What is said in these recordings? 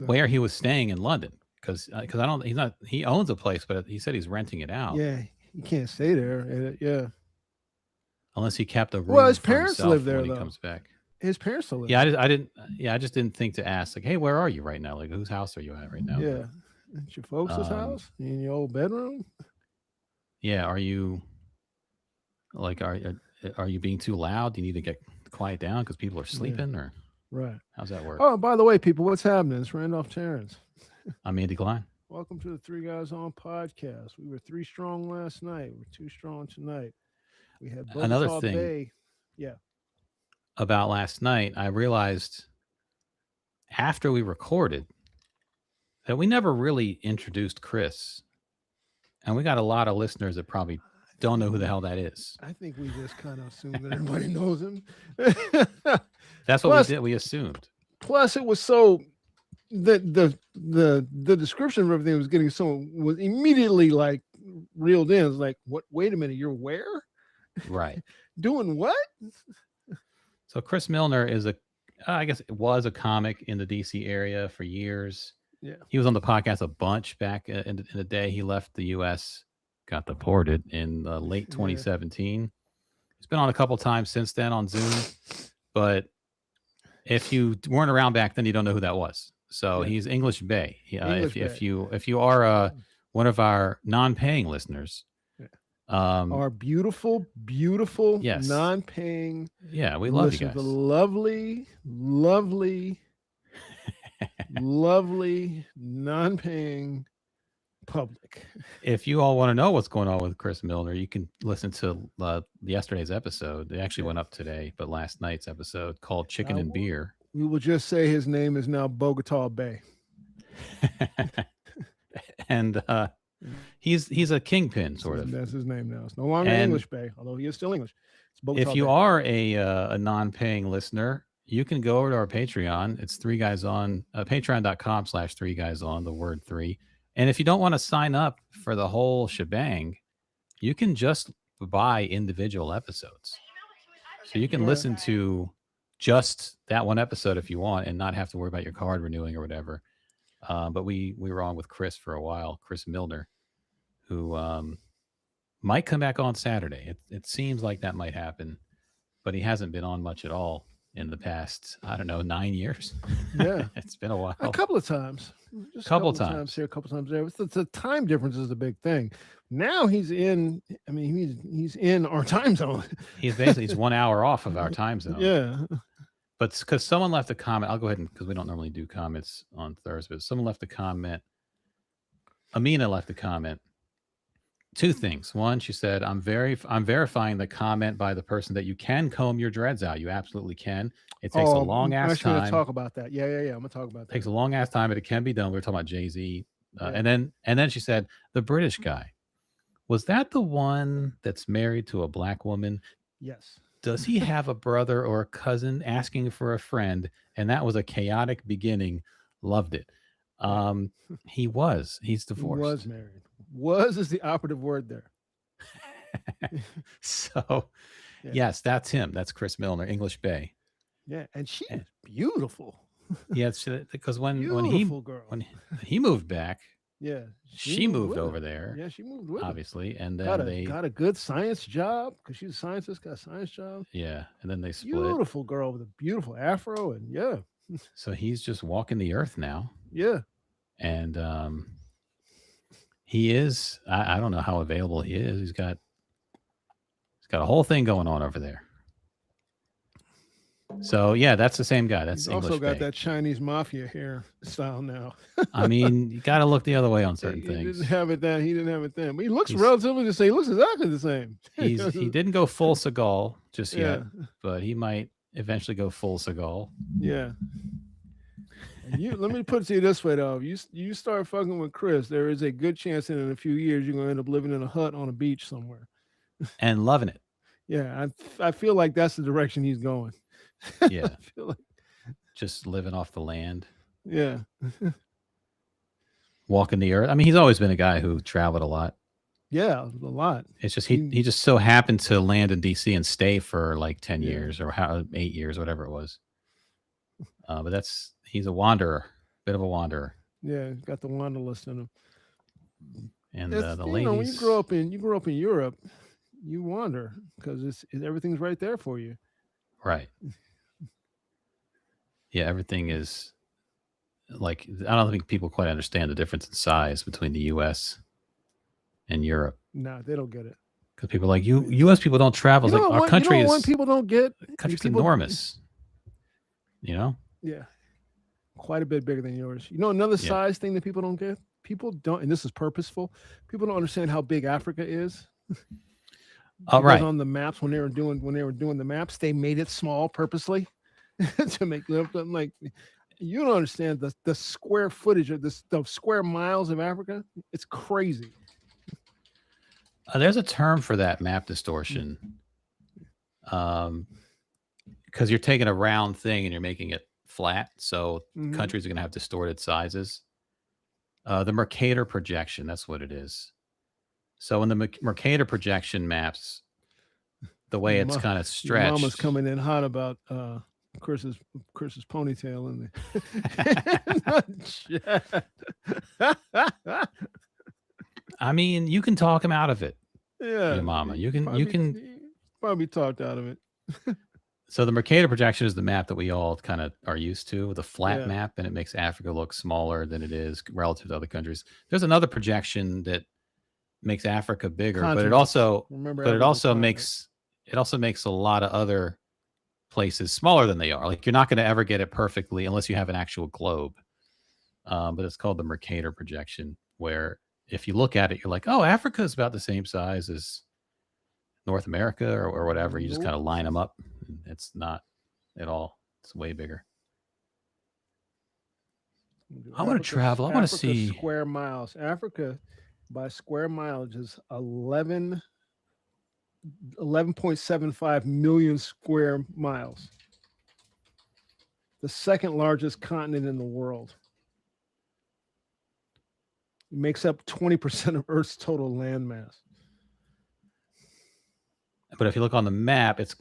where he was staying in London, because I don't he owns a place, but he said he's renting it out Yeah, you can't stay there. Yeah. unless he kept a Well, room his for parents himself live for when there he though. comes back. His parents still live Yeah, there. I didn't. Yeah, I just didn't think to ask, like, hey, where are you right now? Like, whose house are you at right now? But Yeah. It's your folks' um, house in your old bedroom. yeah, are you like are you being too loud? Do you need to get quiet down because people are Yeah. sleeping, or Right. how's that work? Oh, by the way, people, what's happening? It's Randolph Terrence. I'm Andy Klein. Welcome to the Three Guys On podcast. We were three strong last night. We're two strong tonight. We had Another Bogota thing Bay. Yeah. about last night, I realized after we recorded that we never really introduced Chris, and we got a lot of listeners that probably I don't know think who the we hell that is. I think we just kind of assumed that everybody knows him. That's what we plus did. We assumed. plus it was so the description of everything was getting so was immediately like reeled in. It's like, what, wait a minute, you're where? Right. Doing what? So Chris Milner is I guess it was a comic in the DC area for years. Yeah. He was on the podcast a bunch back in the day. He left the U.S., got deported in late Yeah. 2017. He's been on a couple times since then on Zoom, but if you weren't around back then, you don't know who that was. So Yeah. he's English Bay. English If Bay. you are one of our non-paying listeners, Yeah. um, Our beautiful yes, non-paying yeah, we love you listen, the guys. lovely non-paying public. If you all want to know what's going on with Chris Milner, you can listen to yesterday's episode. It actually Yeah. went up today, but last night's episode called Chicken Uh, and Beer. we will just say his name is now Bogota Bay. And he's a kingpin, sort of. That's his name now. It's no longer And English Bay, although he is still English. It's Bogota if you Bay. are a non-paying listener, you can go over to our Patreon. It's Three Guys On, patreon.com/Three Guys On, the word three. And if you don't want to sign up for the whole shebang, you can just buy individual episodes. So you can Right. listen to just that one episode if you want and not have to worry about your card renewing or whatever. But we were on with Chris for a while, Chris Milner, who might come back on Saturday. It seems like that might happen, but he hasn't been on much at all in the past, I don't know, 9 years. Yeah. It's been a A while. couple of times. Just a Couple couple of times times. here, a couple of times there. It's the time difference is the big thing. Now he's in, I mean, he's in our time zone. He's 1 hour off of our time zone. Yeah. But because someone left a comment, I'll go ahead and because we don't normally do comments on Thursday, but someone left a comment. Amina left a comment. Two things. One, she said, I'm verifying the comment by the person that you can comb your dreads out. You absolutely can. It takes a long I'm ass actually going to time. talk about that. Yeah. I'm going to talk about that. Takes a long ass time, but it can be done. We were talking about Jay-Z. Yeah. And then she said, the British guy, was that the one that's married to a black woman? Yes. Does he have a brother or a cousin asking for a friend? And that was a chaotic beginning. Loved it. He's divorced. He was married. Was is the operative word there. So, Yeah. yes, that's him. That's Chris Milner, English Bay. Yeah. And she And- is beautiful. Yeah, because when Beautiful girl. he moved back, Yeah. she moved with over him. there, Yeah, she moved with him. obviously, and then Got a good science job because she's a scientist, got a science job. yeah, and then they split. Beautiful girl with a beautiful afro. And yeah. So he's just walking the earth now, Yeah. and he is. I don't know how available he is. He's got a whole thing going on over there. So yeah, that's the same guy. That's He's English also got Bay. that Chinese mafia hairstyle now. I mean, you got to look the other way on certain He things. didn't have it then. He didn't have it then. But he looks He's- relatively the same. He looks exactly the same. He didn't go full Seagal just yet, Yeah. but he might eventually go full Seagal. Yeah. And let me put it to you this way though. You start fucking with Chris, there is a good chance that in a few years you're gonna end up living in a hut on a beach somewhere. And loving it. Yeah, I feel like that's the direction he's going. Yeah. I feel like, Just living off the land, yeah. walking the earth. I mean, he's always been a guy who traveled a lot. Yeah, a lot. It's just he just so happened to land in DC and stay for like 10 Yeah. years or 8 years, whatever it was. But he's a wanderer. bit of a wanderer. Yeah, got the wanderlust in him. And It's the when you grow ladies, up in Europe, you wander because everything's right there for you. right? Yeah, everything is like I don't think people quite understand the difference in size between the U.S. and Europe. Nah, they don't get it. Because people are like U.S. people don't travel. You It's know like what? our You know country what? One is people don't get. country's People, enormous. You know? yeah, quite a bit bigger than yours. You know another Yeah. size thing that people don't get. People don't, and this is purposeful. People don't understand how big Africa is Oh, because right. on the maps when they were doing the maps, they made it small purposely to make them like. You don't understand the square footage of this, the square miles of Africa. It's crazy. There's a term for that map distortion. Because you're taking a round thing and you're making it flat, so Mm-hmm. countries are going to have distorted sizes. The Mercator projection, that's what it is. So in the Mercator projection maps, the way it's kind of Your mama's stretched. coming in hot about Chris's ponytail in the I mean, you can talk him out of it, yeah, your mama. You probably can. probably talked out of it. So the Mercator projection is the map that we all kind of are used to, the flat Yeah, map, and it makes Africa look smaller than it is relative to other countries. There's another projection that makes Africa bigger, but it continents. also Remember, but it Africa's a also continent. makes a lot of other places smaller than they are. Like you're not going to ever get it perfectly unless you have an actual globe. But it's called the Mercator projection, where if you look at it, you're like, oh, Africa is about the same size as North America or whatever. You just Nope. kind of line them up. It's not at all. It's way bigger. I want to travel. I want to Africa see. square miles. Africa by square mileage is 11.75 million square miles. The second largest continent in the world. It makes up 20% of Earth's total landmass. But if you look on the map, it's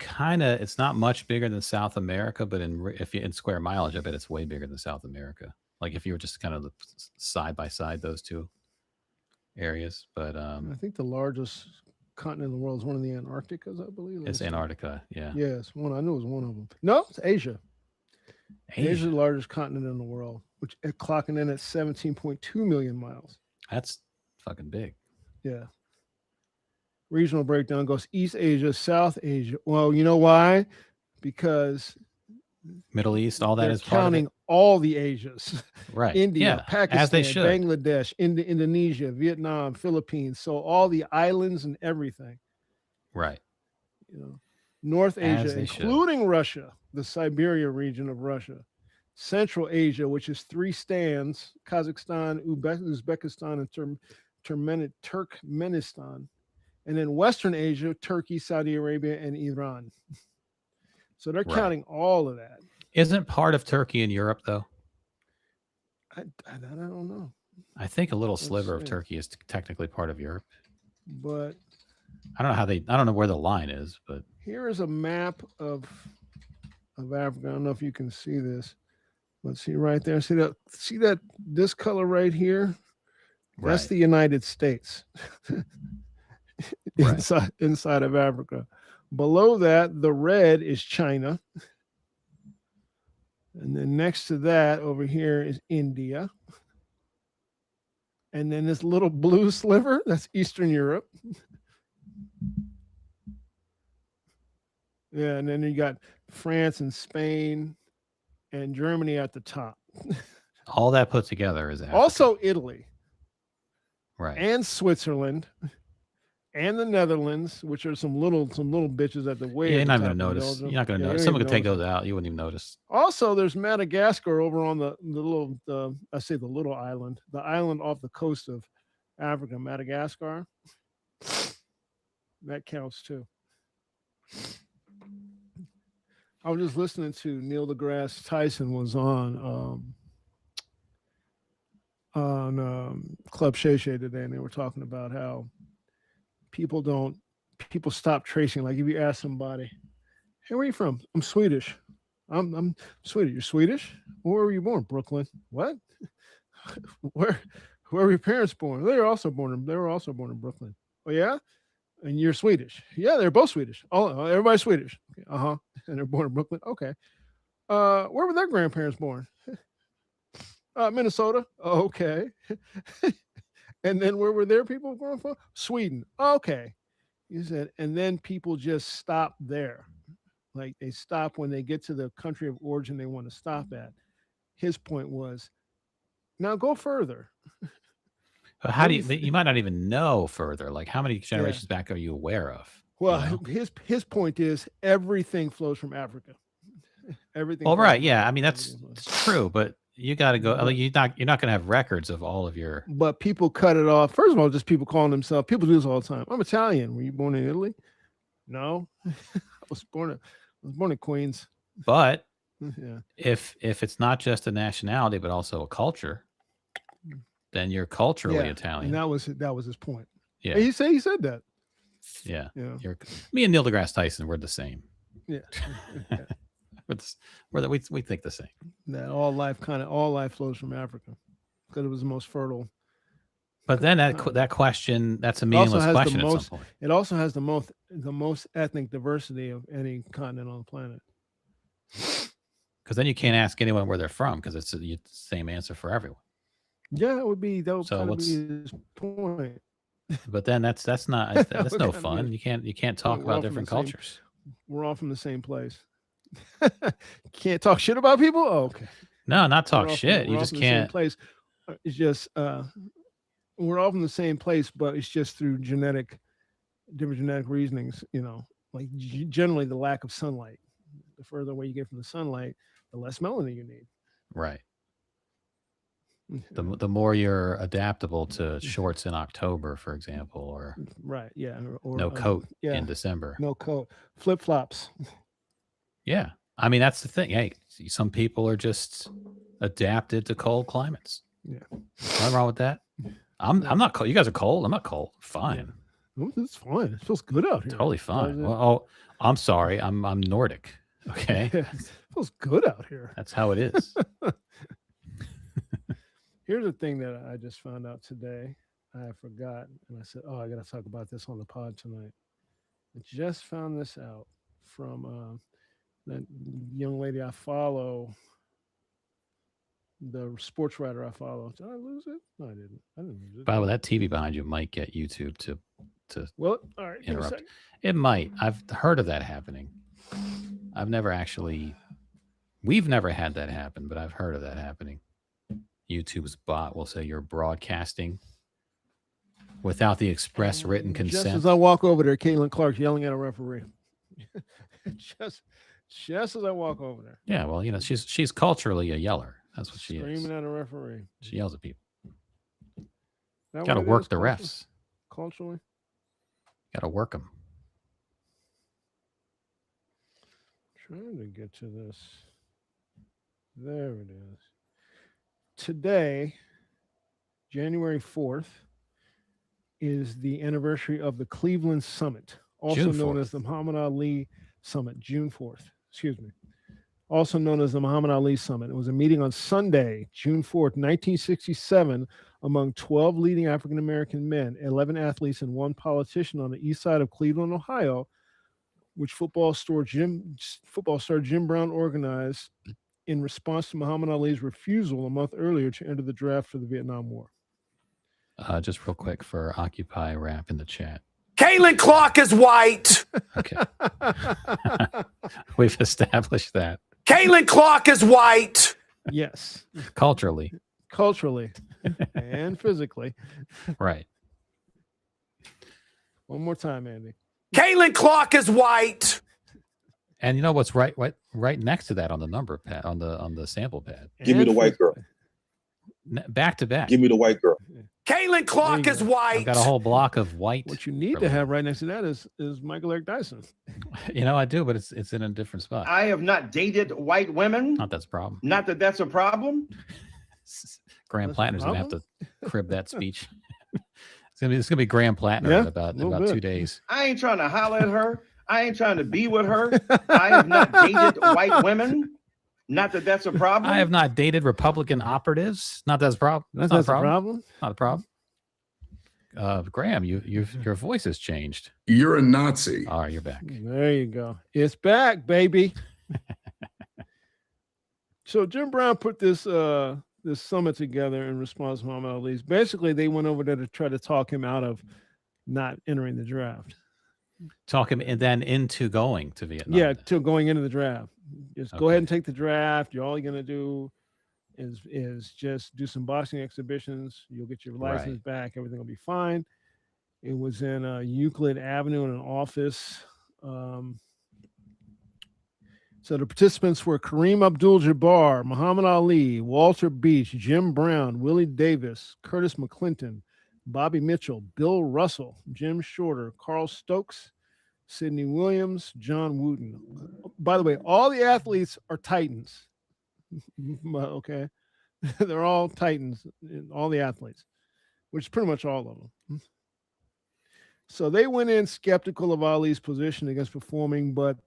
not much bigger than South America. But if you in square mileage, I bet it's way bigger than South America. Like if you were just kind of side by side those two areas. But I think the largest continent in the world is one of the Antarcticas, I believe. it's Antarctica. Yeah, Yes, one. I knew it was one of them. No, it's Asia. Asia is the Asia. largest continent in the world, which clocking in at 17.2 million miles. That's fucking big. Yeah. Regional breakdown goes East Asia, South Asia. Well, you know why? Because Middle East, all that they're is part of it. counting all the Asias. Right. India, Yeah. As they Pakistan, should. Bangladesh, Indonesia, Vietnam, Philippines. So all the islands and everything. Right. You know, North As Asia, they should. including Russia, the Siberia region of Russia. Central Asia, which is three stands: Kazakhstan, Uzbekistan, and Turkmenistan. And then Western Asia, Turkey, Saudi Arabia, and Iran. So they're Right. counting all of that. Isn't part of Turkey in Europe though? I don't know. I think a little Let's sliver of see. Turkey is technically part of Europe. But I don't know I don't know where the line is, but here is a map of Africa. I don't know if you can see this. Let's see right there. See that this color right here? That's right. the United States. Right. inside of Africa. Below that, the red is China. And then next to that over here is India. And then this little blue sliver, that's Eastern Europe. Yeah, and then you got France and Spain and Germany at the top. All that put together is Africa. Also Italy right. and Switzerland and the Netherlands, which are some little bitches at the way. Yeah, at you're the not top going to of notice. Belgium. You're not going to Yeah, notice. you don't Someone even could take notice those out. You wouldn't even notice. Also, there's Madagascar over on the little I say the little island, the island off the coast of Africa, Madagascar. That counts too. I was just listening to Neil deGrasse Tyson was on Club Shay Shay today, and they were talking about how people stop tracing. Like if you ask somebody, "Hey, where are you from?" "I'm Swedish." I'm Swedish. You're Swedish? Where were you born? Brooklyn. What? where where were your parents born? They were also born in Brooklyn. Oh yeah? And you're Swedish. Yeah, they're both Swedish. Oh, everybody's Swedish. Okay, uh-huh. And they're born in Brooklyn. Okay. Where were their grandparents born? Minnesota. Oh, okay. And then where were their people born from? Sweden. Okay. You said, and then people just stop there. Like they stop when they get to the country of origin they want to stop at. His point was, now go further. But how do you might not even know further. Like, how many generations back are you aware of? Well, his point is everything flows from Africa. Everything. Well, right, yeah. I mean, that's true, but you got to go. You're not going to have records of all of your. But people cut it off. First of all, just people calling themselves. People do this all the time. I'm Italian. Were you born in Italy? No, I was born in Queens. But if it's not just a nationality, but also a culture, then you're culturally Italian. And that was his point. Yeah, and he said that. Yeah, me and Neil deGrasse Tyson, we're the same. Yeah, we think the same. That all life flows from Africa because it was the most fertile. But then that question, that's a meaningless question at some point. It also has the most ethnic diversity of any continent on the planet. Because then you can't ask anyone where they're from because it's the same answer for everyone. Yeah, that would be his point. But then that's no fun. You can't talk about different cultures. We're all from the same place. Can't talk shit about people. Oh, okay. No, not talk shit. You just can't. Place. It's just we're all from the same place, but it's just through different genetic reasonings. Like generally the lack of sunlight. The further away you get from the sunlight, the less melanin you need. Right. The more you're adaptable to shorts in October, for example, or right, yeah, or no coat in December, no coat, flip flops. Yeah, I mean that's the thing. Hey, some people are just adapted to cold climates. Yeah, nothing wrong with that. I'm not cold. You guys are cold. I'm not cold. Fine. Yeah. It's fine. It feels good out here. Totally fine. Well, I'm sorry. I'm Nordic. Okay. Yeah, it feels good out here. That's how it is. Here's the thing that I just found out today. I forgot, and I said, "Oh, I got to talk about this on the pod tonight." I just found this out from that young lady I follow, the sports writer I follow. Did I lose it? No, I didn't. I didn't lose it. By the way, that TV behind you might get YouTube to well, all right, interrupt. It might. I've heard of that happening. We've never had that happen, but I've heard of that happening. YouTube's bot will say you're broadcasting without the express written consent. Just as I walk over there, Caitlin Clark's yelling at a referee. just as I walk over there. Yeah, well, she's culturally a yeller. That's what she is. Screaming at a referee. She yells at people. Got to work the refs. Culturally? Got to work them. Trying to get to this. There it is. Today, January 4th, is the anniversary of the Cleveland Summit, also known as the Muhammad Ali Summit, June 4th. Excuse me. Also known as the Muhammad Ali Summit. It was a meeting on Sunday, June 4th, 1967, among 12 leading African-American men, 11 athletes, and one politician on the east side of Cleveland, Ohio, which football star Jim Brown organized in response to Muhammad Ali's refusal a month earlier to enter the draft for the Vietnam War. Just real quick for Occupy Rap in the chat. Caitlin Clark is white. Okay. We've established that. Caitlin Clark is white. Yes. Culturally. And physically. Right. One more time, Andy. Caitlin Clark is white. And you know what's right next to that on the number pad, on the sample pad? Give me the white girl. Back to back. Give me the white girl. Caitlin Clark is white. I've got a whole block of white. What you need to have right next to that is Michael Eric Dyson. I do, but it's in a different spot. I have not dated white women. Not that's a problem. Not that that's a problem. Graham Plattner's gonna have to crib that speech. It's gonna be Graham Plattner in about 2 days. I ain't trying to holler at her. I ain't trying to be with her. I have not dated white women. Not that that's a problem. I have not dated Republican operatives. Not that's a problem. That's not a problem. Not a problem. Graham, your voice has changed. You're a Nazi. All right, you're back. There you go. It's back, baby. So Jim Brown put this this summit together in response to Muhammad Ali's. Basically, they went over there to try to talk him out of not entering the draft. Talk him and then into going to Vietnam. Yeah, then. to going into the draft. Just go ahead and take the draft. All you're gonna do is just do some boxing exhibitions. You'll get your license back. Everything will be fine. It was in Euclid Avenue in an office. So the participants were Kareem Abdul-Jabbar, Muhammad Ali, Walter Beach, Jim Brown, Willie Davis, Curtis McClinton, Bobby Mitchell, Bill Russell, Jim Shorter, Carl Stokes, Sidney Williams, John Wooten. By the way, all the athletes are Titans. Okay. They're all Titans, all the athletes, which is pretty much all of them. So they went in skeptical of Ali's position against performing, but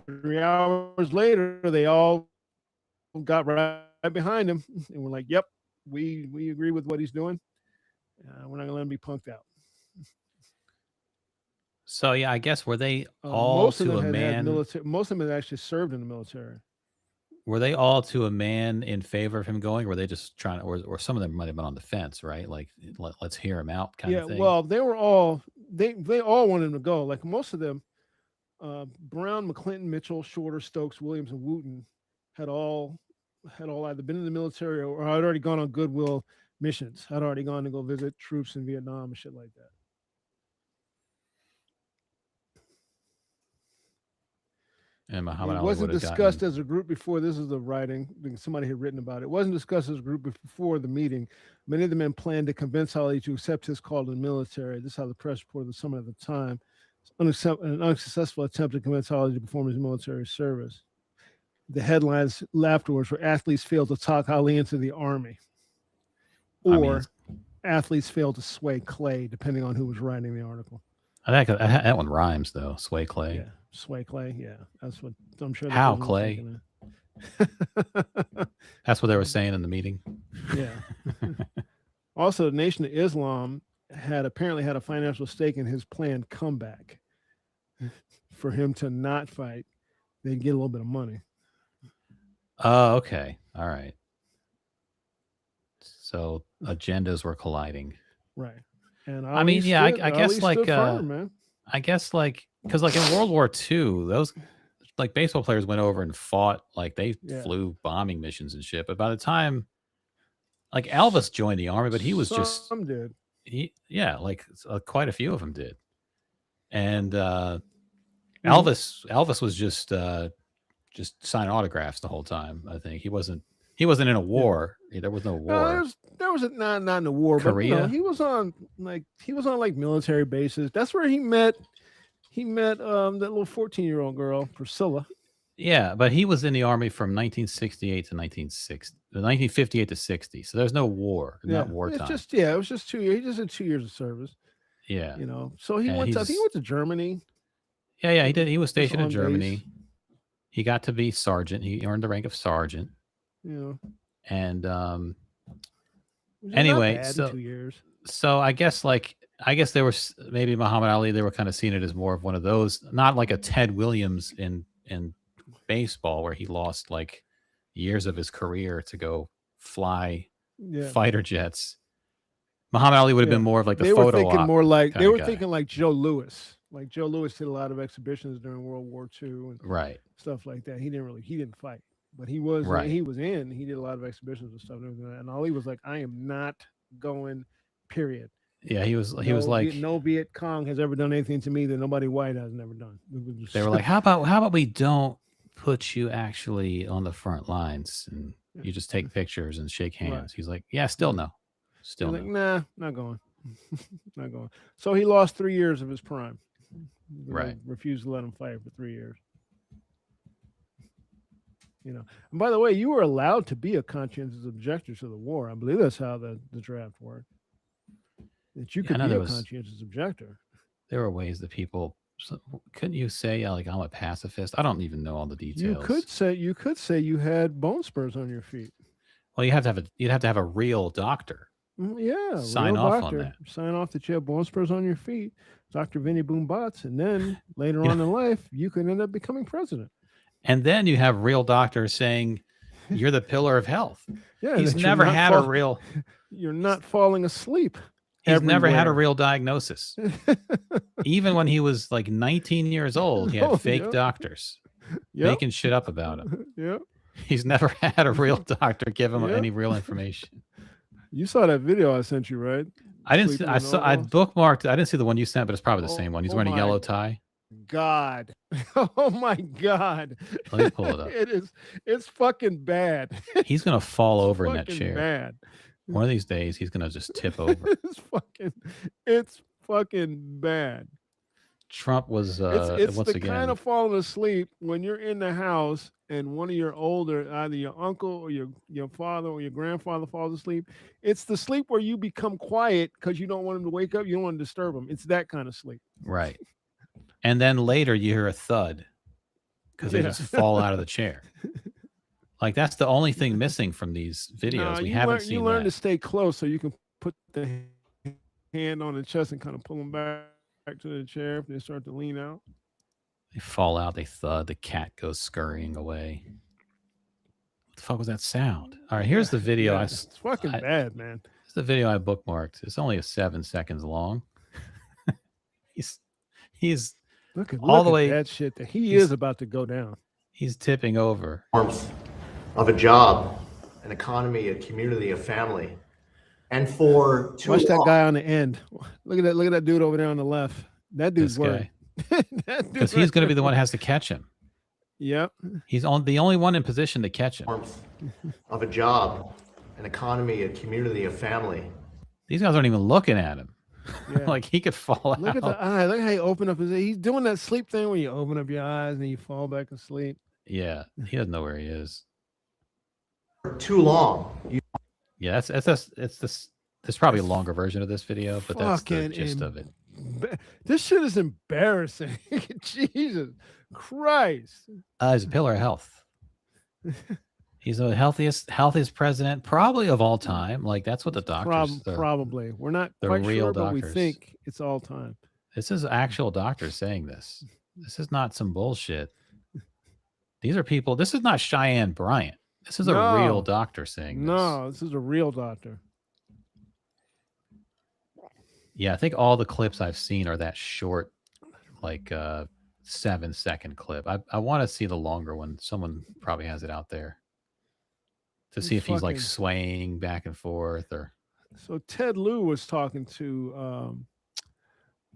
3 hours later, they all got right behind him and were like, yep, we agree with what he's doing. We're not going to let him be punked out. So, yeah, I guess were they all to a man? Most of them had actually served in the military. Were they all to a man in favor of him going? Or were they just trying to, or some of them might have been on the fence, right? Like, let's hear him out kind of thing. Yeah, well, they were all, they all wanted him to go. Like most of them, Brown, McClinton, Mitchell, Shorter, Stokes, Williams, and Wooten had all either been in the military or had already gone on goodwill missions. Had already gone to go visit troops in Vietnam and shit like that. And Muhammad Ali wasn't discussed as a group before. This is the writing. Somebody had written about it. It wasn't discussed as a group before the meeting. Many of the men planned to convince Ali to accept his call to the military. This is how the press reported the summit at the time. An unsuccessful attempt to convince Ali to perform his military service. The headlines afterwards were athletes failed to talk Ali into the army, or athletes failed to sway Clay, depending on who was writing the article. I think that one rhymes though. Sway Clay. Yeah, sway Clay. Yeah, that's what I'm sure. How Clay? That's what they were saying in the meeting. Yeah. Also, the Nation of Islam apparently had a financial stake in his planned comeback. For him to not fight, they'd get a little bit of money. Oh, okay. All right. So agendas were colliding. Right. And I mean, yeah, I guess like, firm, I guess like, because like in World War II, those like baseball players went over and fought, like they flew bombing missions and shit. But by the time, like Elvis joined the army, but he was some did. Like quite a few of them did. And Elvis was just signing autographs the whole time. I think he wasn't in a war. Yeah, there was no war. There was not in a war. Korea. But he was on military bases. That's where he met that little 14-year-old girl, Priscilla. Yeah, but he was in the army from 1968 to 1958 to 60. So there's no war, not wartime. It was just 2 years. He just did 2 years of service. Yeah. So he went to Germany. Yeah, he did. He was stationed in Germany. Base. He got to be sergeant. He earned the rank of sergeant. Yeah. And anyway, so 2 years. So I guess there was maybe Muhammad Ali, they were kind of seeing it as more of one of those, not like a Ted Williams in baseball where he lost like years of his career to go fly fighter jets. Muhammad Ali would have been more of like the photo op. They were thinking like Joe Louis. Like Joe Louis did a lot of exhibitions during World War II and stuff like that. He didn't fight, but he was he did a lot of exhibitions and stuff and everything. And Ali was like, I am not going, period. Yeah, he was like, no Viet Cong has ever done anything to me that nobody white has never done. They were like, how about we don't put you actually on the front lines and you just take pictures and shake hands. Right. He's like, yeah, still no. Still no. Like, nah, not going. Not going. So he lost 3 years of his prime. Right. Refused to let him fight for 3 years. And by the way, you were allowed to be a conscientious objector to the war. I believe that's how the draft worked. That you could be a conscientious objector. There were ways that people So couldn't you say like I'm a pacifist? I don't even know all the details. You could say you had bone spurs on your feet. Well, you'd have to have a real doctor Yeah, sign real off doctor. on that. Sign off that you have bone spurs on your feet, Dr. Vinny Boom Bots, and then later You on in life, you could end up becoming president. And then you have real doctors saying you're the pillar of health. Yeah, He's that you're never not had a real. You're not falling asleep. He's never had a everywhere. real diagnosis. Even when he was like 19 years old, he had Oh, fake yep. doctors Yep. making shit up about him. Yep. He's never had a real doctor give him Yep. any real information. You saw that video I sent you, right? I didn't see, Sleeping I in saw I overalls? bookmarked. I didn't see the one you sent, but it's probably the same one. He's oh wearing a my yellow tie. God. Oh my God. Let me pull it up. It's fucking bad. He's gonna fall over in that Fucking chair. bad. One of these days, he's gonna just tip over. It's fucking bad. Trump was It's once the again. kind of falling asleep when you're in the house and one of your older, either your uncle or your father or your grandfather falls asleep. It's the sleep where you become quiet because you don't want him to wake up. You don't want to disturb him. It's that kind of sleep. Right. And then later you hear a thud because they Yeah. just fall out of the chair. Like that's the only thing missing from these videos. Nah, We you haven't learn, seen you learn to that. stay close so you can put the hand on the chest and kind of pull them back to the chair if they start to lean out. They fall out, they thud, the cat goes scurrying away. What the fuck was that sound? All right, here's the video. Yeah, it's fucking bad, man. It's the video I bookmarked. It's only 7 seconds long. he's Look at all the way that shit that he is about to go down. He's tipping over. Warmth of a job, an economy, a community, a family. And for too Watch that long, guy on the end. Look at that dude over there on the left. That dude's This worried. Because he's going to be the one that has to catch him. Yep. He's the only one in position to catch him. warmth of a job, an economy, a community, a family. These guys aren't even looking at him. Yeah. Like he could fall Look out. at the eye. Look how he opened up his. He's doing that sleep thing where you open up your eyes and you fall back asleep. Yeah, he doesn't know where he is. For too long, Yeah, there's probably a longer version of this video, but that's the Fucking gist of it. This shit is embarrassing. Jesus Christ. He's a pillar of health. He's the healthiest president probably of all time. Like that's what the doctors. Probably. We're not the quite real sure, but we doctors. think it's all time. This is actual doctors saying this. This is not some bullshit. These are people. This is not Cheyenne Bryant. This is a real doctor saying this. No, this is a real doctor. Yeah, I think all the clips I've seen are that short, like 7-second clip. I want to see the longer one. Someone probably has it out there to see if he's like swaying back and forth or. So Ted Lieu was talking to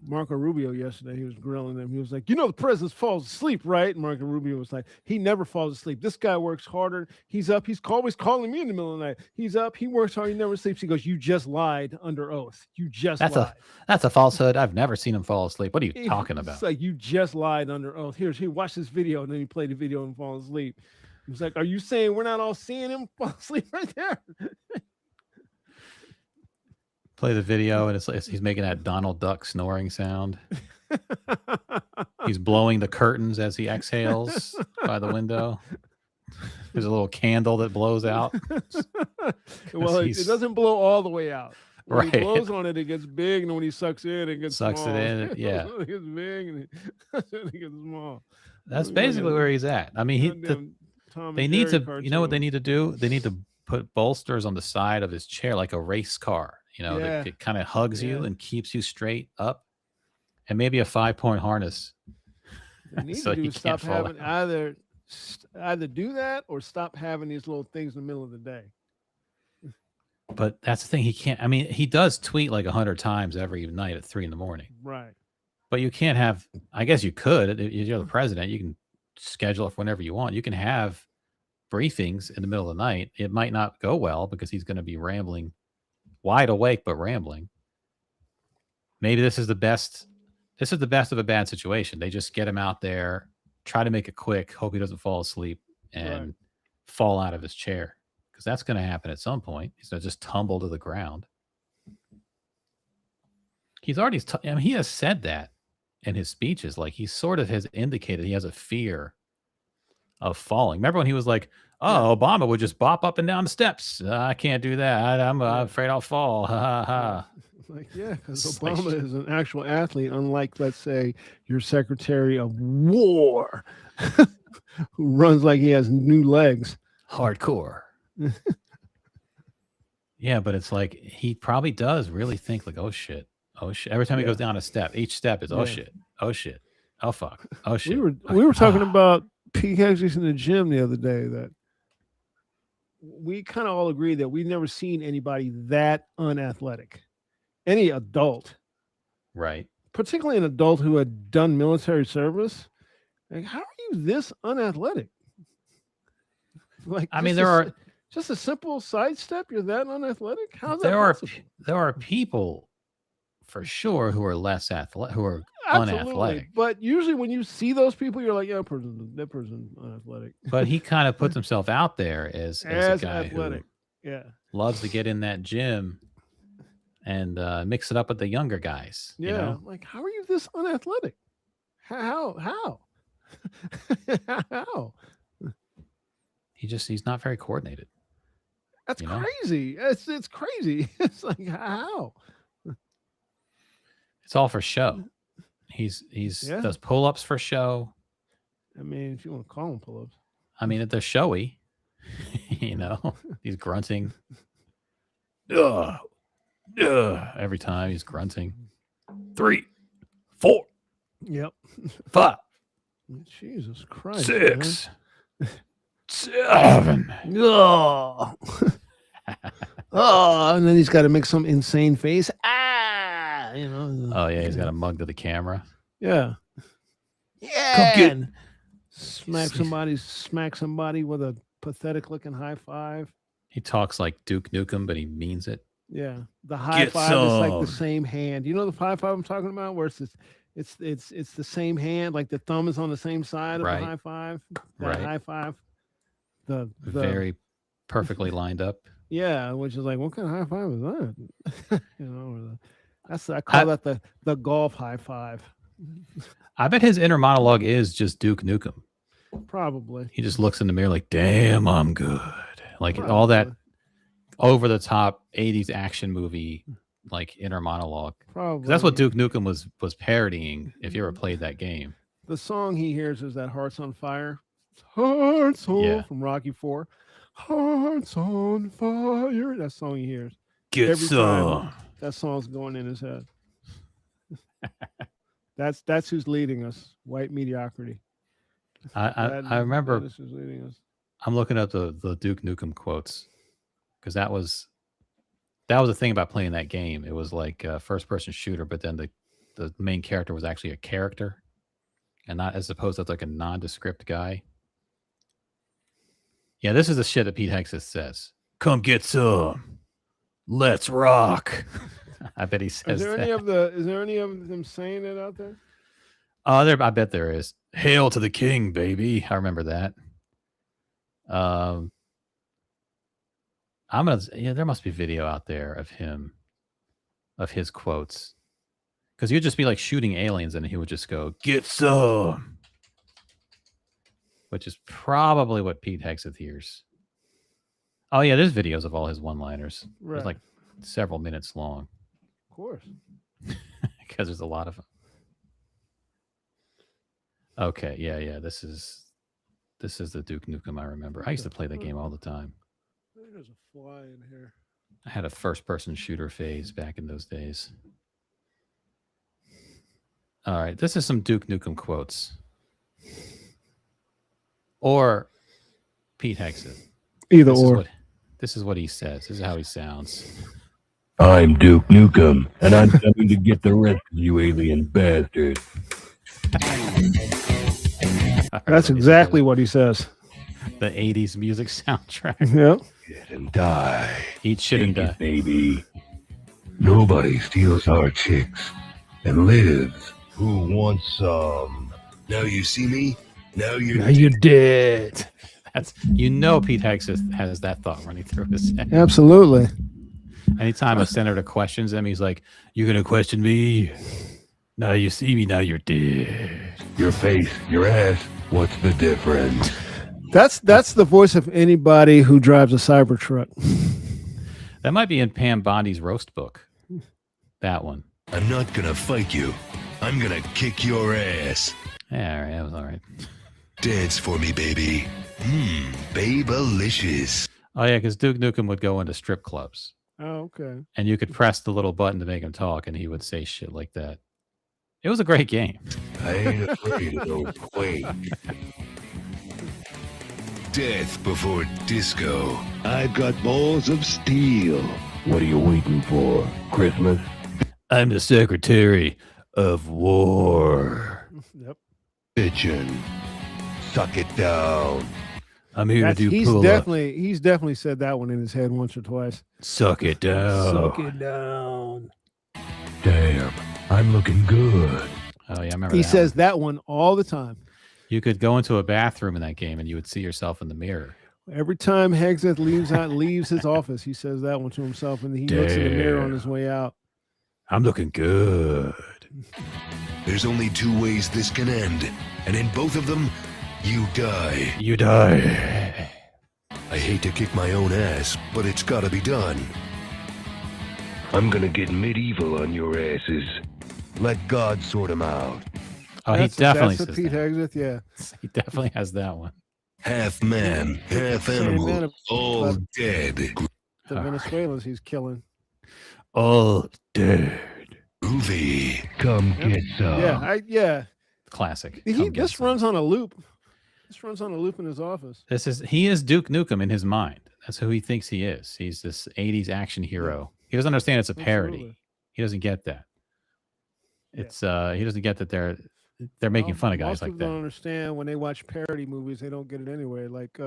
Marco Rubio yesterday. He was grilling him. He was like, the president falls asleep, right? And Marco Rubio was like, he never falls asleep. This guy works harder. He's up. He's always calling me in the middle of the night. He's up. He works hard. He never sleeps. He goes, you just lied under oath. You just lied. That's a falsehood. I've never seen him fall asleep. What are you talking about? It's like, you just lied under oath. Here, watch this video. And then he played the video and fall asleep. He was like, are you saying we're not all seeing him fall asleep right there? Play the video and he's making that Donald Duck snoring sound. He's blowing the curtains as he exhales by the window. There's a little candle that blows out. Well, it doesn't blow all the way out. When Right. he blows on it, it gets big, and when he sucks in, it gets Sucks small. it in, yeah. It gets big and it gets small. That's basically where he's at. I mean, they need to, you know what they need to do? They need to put bolsters on the side of his chair like a race car. That it kind of hugs you and keeps you straight up, and maybe a 5-point harness. They need So to he do can't stop fall having either do that or stop having these little things in the middle of the day. But that's the thing. He can't. I mean, he does tweet like 100 times every night at 3 a.m. Right. But you can't have. I guess you could. If you're the president, you can schedule it for whenever you want. You can have briefings in the middle of the night. It might not go well because he's going to be rambling. Wide awake, but rambling. Maybe this is the best. This is the best of a bad situation. They just get him out there, try to make it quick, hope he doesn't fall asleep and fall out of his chair. Because that's going to happen at some point. He's going to just tumble to the ground. He's already, he has said that in his speeches, like he sort of has indicated he has a fear of falling. Remember when he was like, "Oh, Obama would just bop up and down the steps. I can't do that. I'm afraid I'll fall." Ha ha ha. Like, yeah, because It's like, Obama is an actual athlete, unlike, let's say, your Secretary of War, who runs like he has new legs. hardcore. Yeah, but it's like he probably does really think like, oh shit. Every time he goes down a step, each step is oh shit, oh fuck, oh shit. We were talking about Pete Hexis in the gym the other day that we kind of all agree that we've never seen anybody that unathletic. Any adult, Right. particularly an adult who had done military service. Like, how are you this unathletic? Like, I mean, there are just a simple sidestep. You're that unathletic? How's that possible? there are people for sure who are less athletic, who are Absolutely. unathletic. But usually when you see those people, you're like, yeah, that person unathletic. But he kind of puts himself out there as a guy athletic. who loves to get in that gym and mix it up with the younger guys. Yeah. You know? Like, how are you this unathletic? How? How? He's not very coordinated. That's you know? crazy. It's crazy. It's like, how? It's all for show. He's does pull-ups for show. I mean, if you want to call them pull-ups. I mean, they're showy. You know, he's grunting. Ugh. Every time he's grunting. 3, 4. Yep. 5. Jesus Christ. 6. 7. Oh. Oh, and then he's got to make some insane face. You know. Oh yeah, he's got a mug to the camera. Yeah. Come get. Smack somebody with a pathetic looking high five. He talks like Duke Nukem, but he means it. Yeah, the high five is like the same hand. You know the high five I'm talking about, where it's the same hand, like the thumb is on the same side of the high five. That high five. The very perfectly lined up. Yeah, which is like, what kind of high five is that? You know, I call that the golf high five. I bet his inner monologue is just Duke Nukem. Probably. He just looks in the mirror like, damn, I'm good. Like all that over the top 80s action movie like inner monologue. Probably. That's what Duke Nukem was parodying if you ever played that game. The song he hears is that Hearts on Fire. Hearts on from Rocky IV. Hearts on fire. That song he hears. Get some. That song's going in his head. That's who's leading us. White mediocrity. I remember. That is who's leading us. I'm looking at the Duke Nukem quotes because that was the thing about playing that game. It was like a first person shooter, but then the main character was actually a character, and not as opposed to like a nondescript guy. Yeah, this is the shit that Pete Hexis says. Come get some. Let's rock. I bet he says Is there any of them saying it out there? I bet there is. Hail to the king, baby. I remember that. There must be video out there of his quotes. Because he'd just be like shooting aliens and he would just go, get some. Which is probably what Pete Hexis hears. Oh yeah, there's videos of all his one-liners. Right. There's like several minutes long. Of course. Because there's a lot of them. Okay, yeah. This is the Duke Nukem I remember. I used to play that game all the time. There's a fly in here. I had a first-person shooter phase back in those days. All right, this is some Duke Nukem quotes. Or Pete Hexis. Either or. This is what he says. This is how he sounds. I'm Duke Nukem, and I'm coming to get the rest of you alien bastards. That's exactly what he says. The 80s music soundtrack. Yep. Get and die. Eat shit and die. Baby. Nobody steals our chicks and lives. Who wants some? Now you see me? Now you're dead. That's Pete Hexis has that thought running through his head. Absolutely. Anytime a senator questions him, he's like, "You gonna question me?" Now you see me, now you're dead. Your face, your ass. What's the difference? That's the voice of anybody who drives a Cybertruck. That might be in Pam Bondi's roast book. That one. I'm not gonna fight you. I'm gonna kick your ass. Yeah, all right, that was all right. Dance for me, baby. Babe-alicious. Oh yeah, because Duke Nukem would go into strip clubs, Oh, okay. and you could press the little button to make him talk, and he would say shit like that. It was a great game. I ain't afraid of no quake. Death before disco. I've got balls of steel. What are you waiting for? Christmas? I'm the Secretary of War. Yep. Bitchin'. Suck it down. I'm here to do He's pull-ups. definitely said that one in his head once or twice. Suck it down. Suck it down. Damn, I'm looking good. Oh yeah, I remember He that says one. that one all the time. You could go into a bathroom in that game and you would see yourself in the mirror. Every time Hegseth leaves his office, he says that one to himself, and he looks in the mirror on his way out. I'm looking good. There's only two ways this can end, and in both of them, you die. You die. I hate to kick my own ass, but it's gotta be done. I'm gonna get medieval on your asses. Let God sort them out. Oh, he definitely that's says Pete that. Hegseth, yeah. He definitely has that one. Half man, half Same animal, man, all but- dead. The All right. Venezuelans he's killing. All dead. Groovy. Come get some. Yeah. Classic. He Come get this some. runs on a loop. This runs on a loop in his office. He is Duke Nukem in his mind. That's who he thinks he is. He's this 80s action hero. He doesn't understand it's a parody. Absolutely. He doesn't get that. Yeah. It's he doesn't get that they're making fun of guys Most like people don't that. understand when they watch parody movies, they don't get it anyway. Like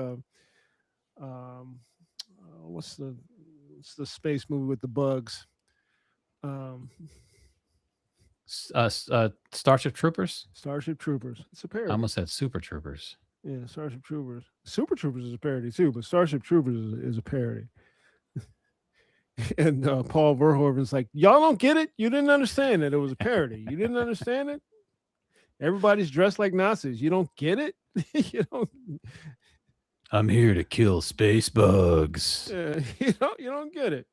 what's the space movie with the bugs? Starship Troopers? Starship Troopers. It's a I parody. almost said Super Troopers. Yeah, Starship Troopers. Super Troopers is a parody too, but Starship Troopers is a parody. And Paul Verhoeven's like, y'all don't get it? You didn't understand that it was a parody. You didn't understand it? Everybody's dressed like Nazis. You don't get it? You don't I'm here to kill space bugs. you don't get it.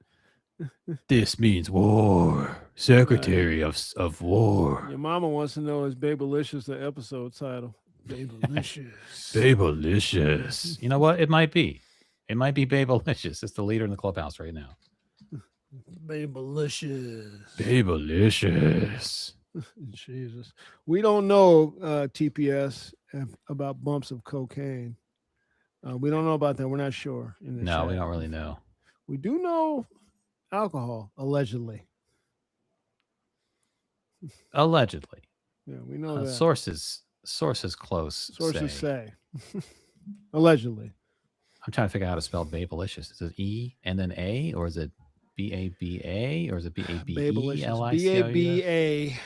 This means war. Secretary of War. Your mama wants to know, is Babelicious the episode title? Babelicious. Babelicious. You know what? It might be. It might be Babelicious. It's the leader in the clubhouse right now. Babelicious. Babelicious. Jesus. We don't know TPS about bumps of cocaine. We don't know about that. We're not sure. In the No, chat. we don't really know. We do know alcohol, allegedly. Allegedly. Yeah, we know that. Sources close. Sources say. Allegedly. I'm trying to figure out how to spell Babelicious. Is it E and then A, or is it B-A-B-A, or is it B-A-B-E-L-I-C-O-U-S? B-A-B-A.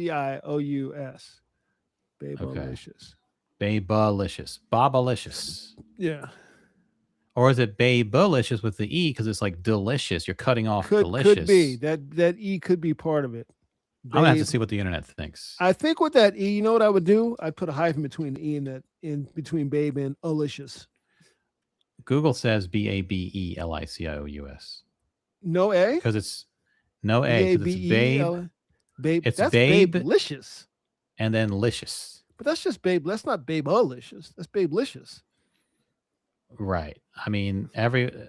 B-A-B-A-L-I-C-I-O-U-S. Babelicious. Babelicious. Bobalicious. Yeah. Or is it Babelicious with the E because it's like delicious? You're cutting off delicious. Could be. That E could be part of it. I'm gonna have to Babe- see what the internet thinks. I think with that E, you know what I would do? I'd put a hyphen between the E and that in between babe and alicious. Google says B-A-B-E-L-I-C-I-O-U-S No A? because it's no A. 'Cause it's babe B-A-B-E-L- Babe. It's That's babe- babelicious. and then licious. But that's just babe. That's not babe alicious. That's babelicious. Right. I mean,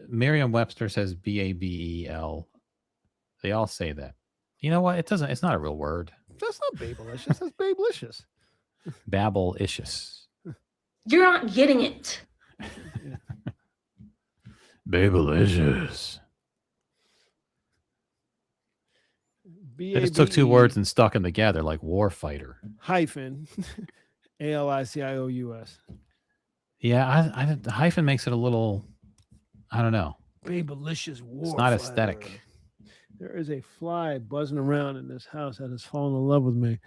Merriam-Webster says B-A-B-E-L. They all say that. You know what? It's not a real word. That's not babelicious. That's babelicious. Babelicious. You're not getting it. Babelicious. B They just took two words and stuck them together like warfighter. hyphen A-L-I-C-I-O-U-S. Yeah, I the hyphen makes it a little, I don't know. Babelicious war. It's not aesthetic. There is a fly buzzing around in this house that has fallen in love with me,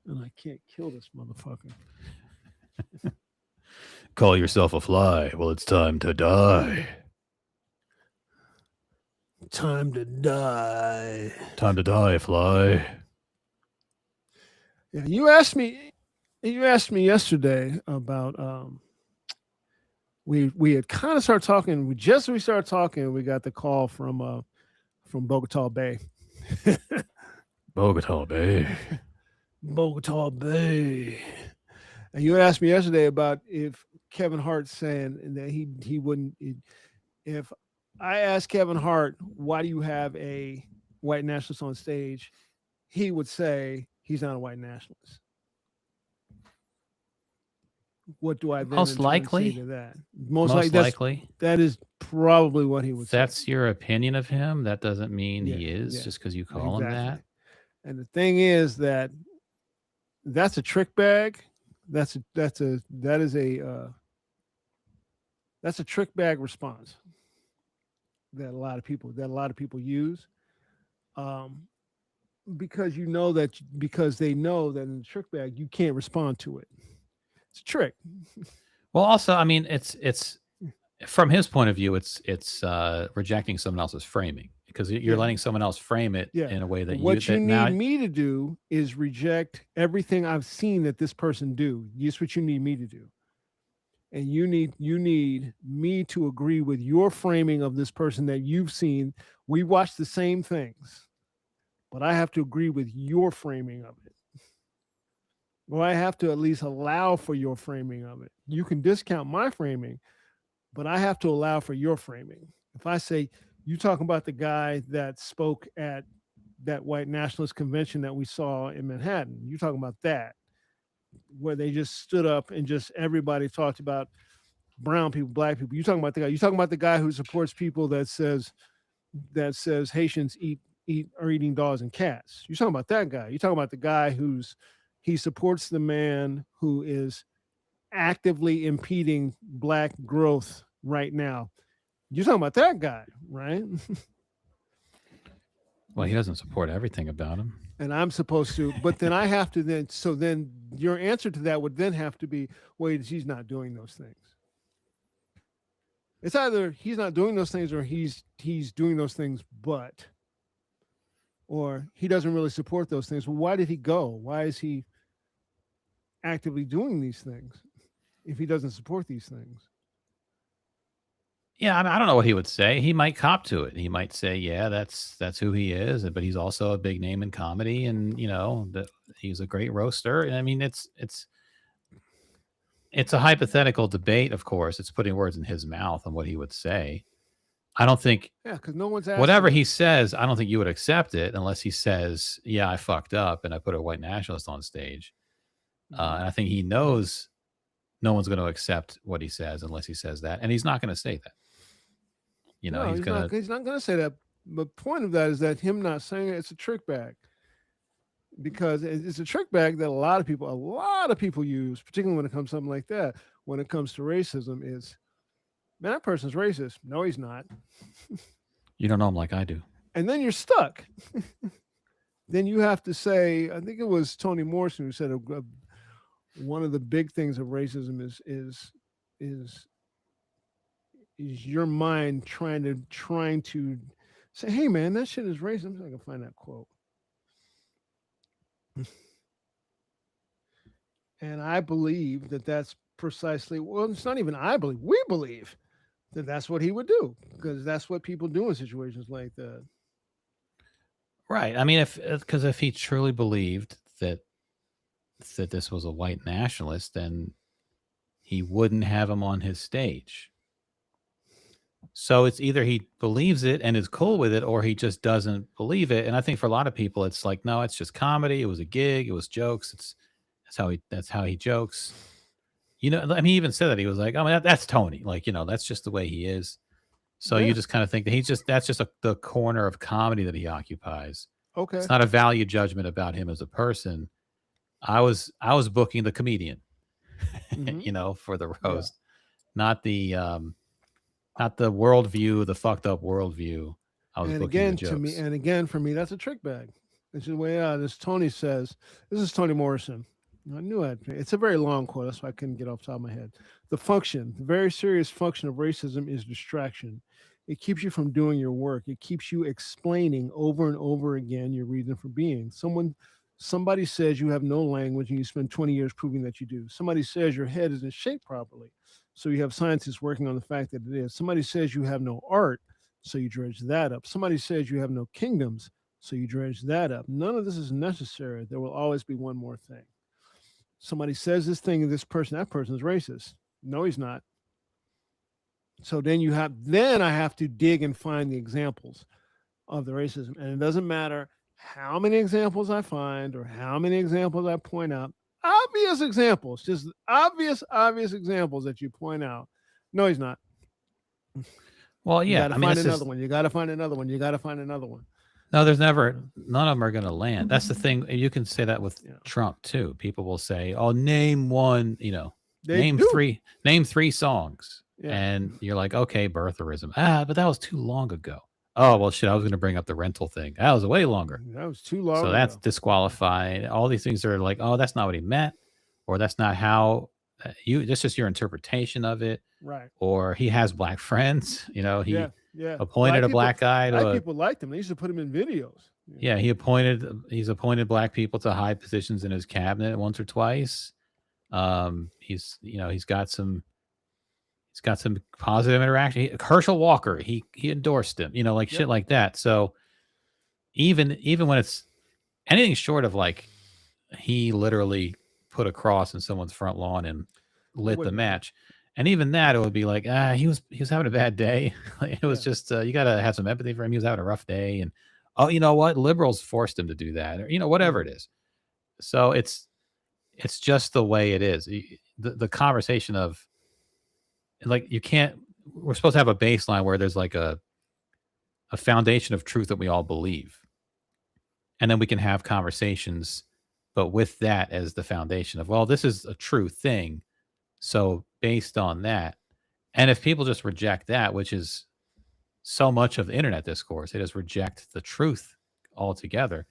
and I can't kill this motherfucker. Call yourself a fly. Well, it's time to die. time to die. Time to die, fly. Yeah, you asked me yesterday about we had kind of started talking. We started talking. We got the call from Bogota Bay. Bogota Bay. Bogota Bay. And you asked me yesterday about if Kevin Hart saying that he wouldn't. If I asked Kevin Hart, why do you have a white nationalist on stage, he would say he's not a white nationalist. What do I then Most likely say to that? Most likely. That is probably what he would say. That's your opinion of him. That doesn't mean he is just because you call him that. And the thing is that's a trick bag. That's a trick bag response that a lot of people use, because they know that in the trick bag you can't respond to it. It's a trick. Well, also, I mean, it's from his point of view, it's rejecting someone else's framing, because you're letting someone else frame it in a way that what you need me to do is reject everything I've seen that this person do. That's what you need me to do. And you need me to agree with your framing of this person that you've seen. We watch the same things, but I have to agree with your framing of it. Well, I have to at least allow for your framing of it. You can discount my framing, but I have to allow for your framing. If I say, you talking about the guy that spoke at that white nationalist convention that we saw in Manhattan, you talking about that, where they just stood up and just everybody talked about brown people, black people. You talking about the guy who supports people that says Haitians are eating dogs and cats. You talking about that guy. You talking about the guy he supports the man who is actively impeding black growth right now. You're talking about that guy, right? Well, he doesn't support everything about him. And I'm supposed to, but then I have to then your answer to that would then have to be, wait, he's not doing those things. It's either he's not doing those things or he's doing those things, or he doesn't really support those things. Well, why did he go? Why is he actively doing these things if he doesn't support these things? Yeah, I don't know what he would say. He might cop to it. He might say, "Yeah, that's who he is." But he's also a big name in comedy, and that he's a great roaster. And I mean, it's a hypothetical debate. Of course, it's putting words in his mouth on what he would say. I don't think. Yeah, because no one's asking. Whatever he says, I don't think you would accept it unless he says, "Yeah, I fucked up and I put a white nationalist on stage." And I think he knows no one's going to accept what he says unless he says that, and he's not going to say that. He's not going to say that. The point of that is that him not saying it's a trick bag, because it's a trick bag that a lot of people use, particularly when it comes to something like that. When it comes to racism, is, man, that person's racist. No, he's not. You don't know him like I do. And then you're stuck. Then you have to say, I think it was Toni Morrison who said one of the big things of racism is your mind trying to say, hey man, that shit is racist. I'm just gonna find that quote. And I believe that's precisely, well, it's not even I believe, we believe that that's what he would do, because that's what people do in situations like that. Right. I mean, if he truly believed that this was a white nationalist, then he wouldn't have him on his stage. So it's either he believes it and is cool with it, or he just doesn't believe it. And I think for a lot of people, it's like, no, it's just comedy. It was a gig. It was jokes. That's how he jokes. I mean, he even said that. He was like, oh, that's Tony. Like, that's just the way he is. So you just kind of think that that's just the corner of comedy that he occupies. Okay. It's not a value judgment about him as a person. I was booking the comedian, for the roast, not the worldview, the fucked up worldview. I was booking the jokes. For me, that's a trick bag. It's the way this Tony says. This is Toni Morrison. I knew it's a very long quote. That's why I couldn't get off the top of my head. The very serious function of racism is distraction. It keeps you from doing your work. It keeps you explaining over and over again your reason for being. Somebody says you have no language and you spend 20 years proving that you do. Somebody says your head isn't shaped properly, so you have scientists working on the fact that it is. Somebody says you have no art, so you dredge that up. Somebody says you have no kingdoms, so you dredge that up. None of this is necessary. There will always be one more thing. Somebody says this thing, that person is racist. No, he's not. So then I have to dig and find the examples of the racism. And it doesn't matter how many examples I find or how many examples I point out. Obvious examples, just obvious examples that you point out. No, he's not. Well, You yeah. got to I mean, find this another is one. You got to find another one. You got to find another one. no. There's never none of them are going to land. That's the thing. You can say that with Yeah. Trump too. People will say, "Oh, name one." They Name do. three songs. Yeah. And you're like, okay, birtherism. But that was too long ago. Oh, well, shit, I was going to bring up the rental thing. That was way longer. That was too long. So that's disqualified. All these things are like, oh, that's not what he meant. Or that's not how that's just your interpretation of it. right. Or he has black friends. He Yeah. appointed a black guy to Black people liked him. They used to put him in videos. yeah, he's appointed black people to high positions in his cabinet once or twice. He's got some positive interaction. Herschel Walker, he endorsed him, shit like that. So even when it's anything short of like he literally put a cross in someone's front lawn and lit the match, and even that, it would be like he was having a bad day. It was just you got to have some empathy for him. He was having a rough day, and oh, you know what? Liberals forced him to do that, or whatever it is. So it's just the way it is. The conversation of like we're supposed to have a baseline where there's like a foundation of truth that we all believe, and then we can have conversations, but with that as the foundation of, well, this is a true thing, so based on that. And if people just reject that, which is so much of the internet discourse, they just reject the truth altogether,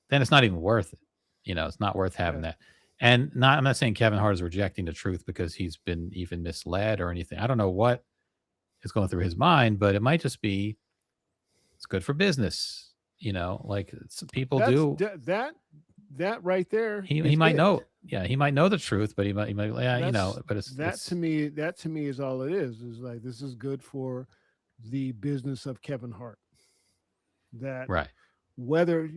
then it's not even worth it. It's not worth having that. And I'm not saying Kevin Hart is rejecting the truth because he's been even misled or anything. I don't know what is going through his mind, but it might just be it's good for business. Like people do that right there. He might know. Yeah, he might know the truth, but he might but it's to me is all it is like, this is good for the business of Kevin Hart. That right. Whether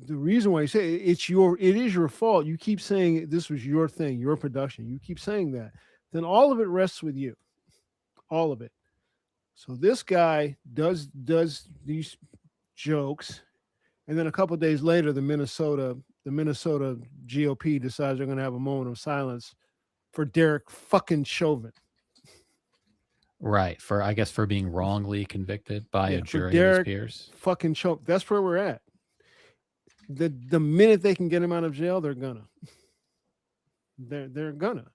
the reason why you say it is your fault. You keep saying this was your thing, your production. You keep saying that. Then all of it rests with you. All of it. So this guy does these jokes, and then a couple of days later, the Minnesota GOP decides they're going to have a moment of silence for Derek fucking Chauvin. Right. For being wrongly convicted by a jury Derek of his peers. Fucking Chauvin. That's where we're at. The minute they can get him out of jail, they're gonna. They're gonna.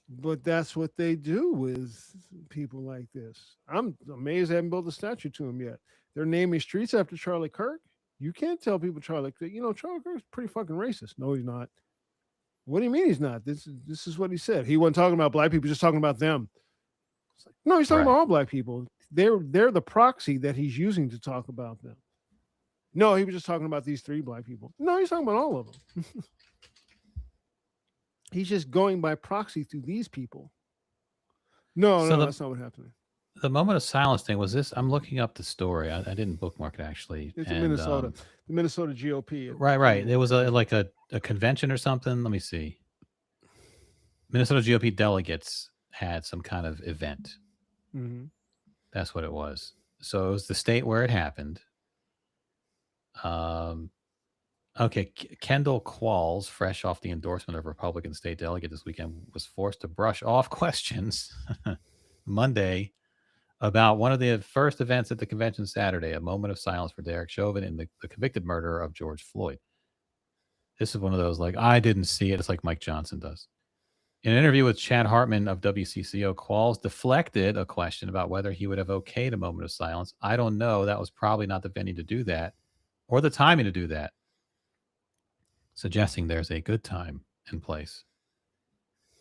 But that's what they do with people like this. I'm amazed they haven't built a statue to him yet. They're naming streets after Charlie Kirk. You can't tell people Charlie Kirk's pretty fucking racist. No, he's not. What do you mean he's not? This is what he said. He wasn't talking about black people, just talking about them. It's like, no, he's talking about all black people. They're the proxy that he's using to talk about them. No, he was just talking about these 3 black people. No, he's talking about all of them. He's just going by proxy through these people. No, that's not what happened. The moment of silence thing was this. I'm looking up the story. I didn't bookmark it actually. It's in Minnesota. The Minnesota GOP. Right. There was a convention or something. Let me see. Minnesota GOP delegates had some kind of event. Mm-hmm. That's what it was. So it was the state where it happened. Okay, Kendall Qualls, fresh off the endorsement of Republican state delegate this weekend, was forced to brush off questions Monday about one of the first events at the convention Saturday, a moment of silence for Derek Chauvin in the convicted murderer of George Floyd. This is one of those, like, I didn't see it. It's like Mike Johnson does. In an interview with Chad Hartman of WCCO, Qualls deflected a question about whether he would have okayed a moment of silence. I don't know. That was probably not the venue to do that or the timing to do that, suggesting there's a good time and place.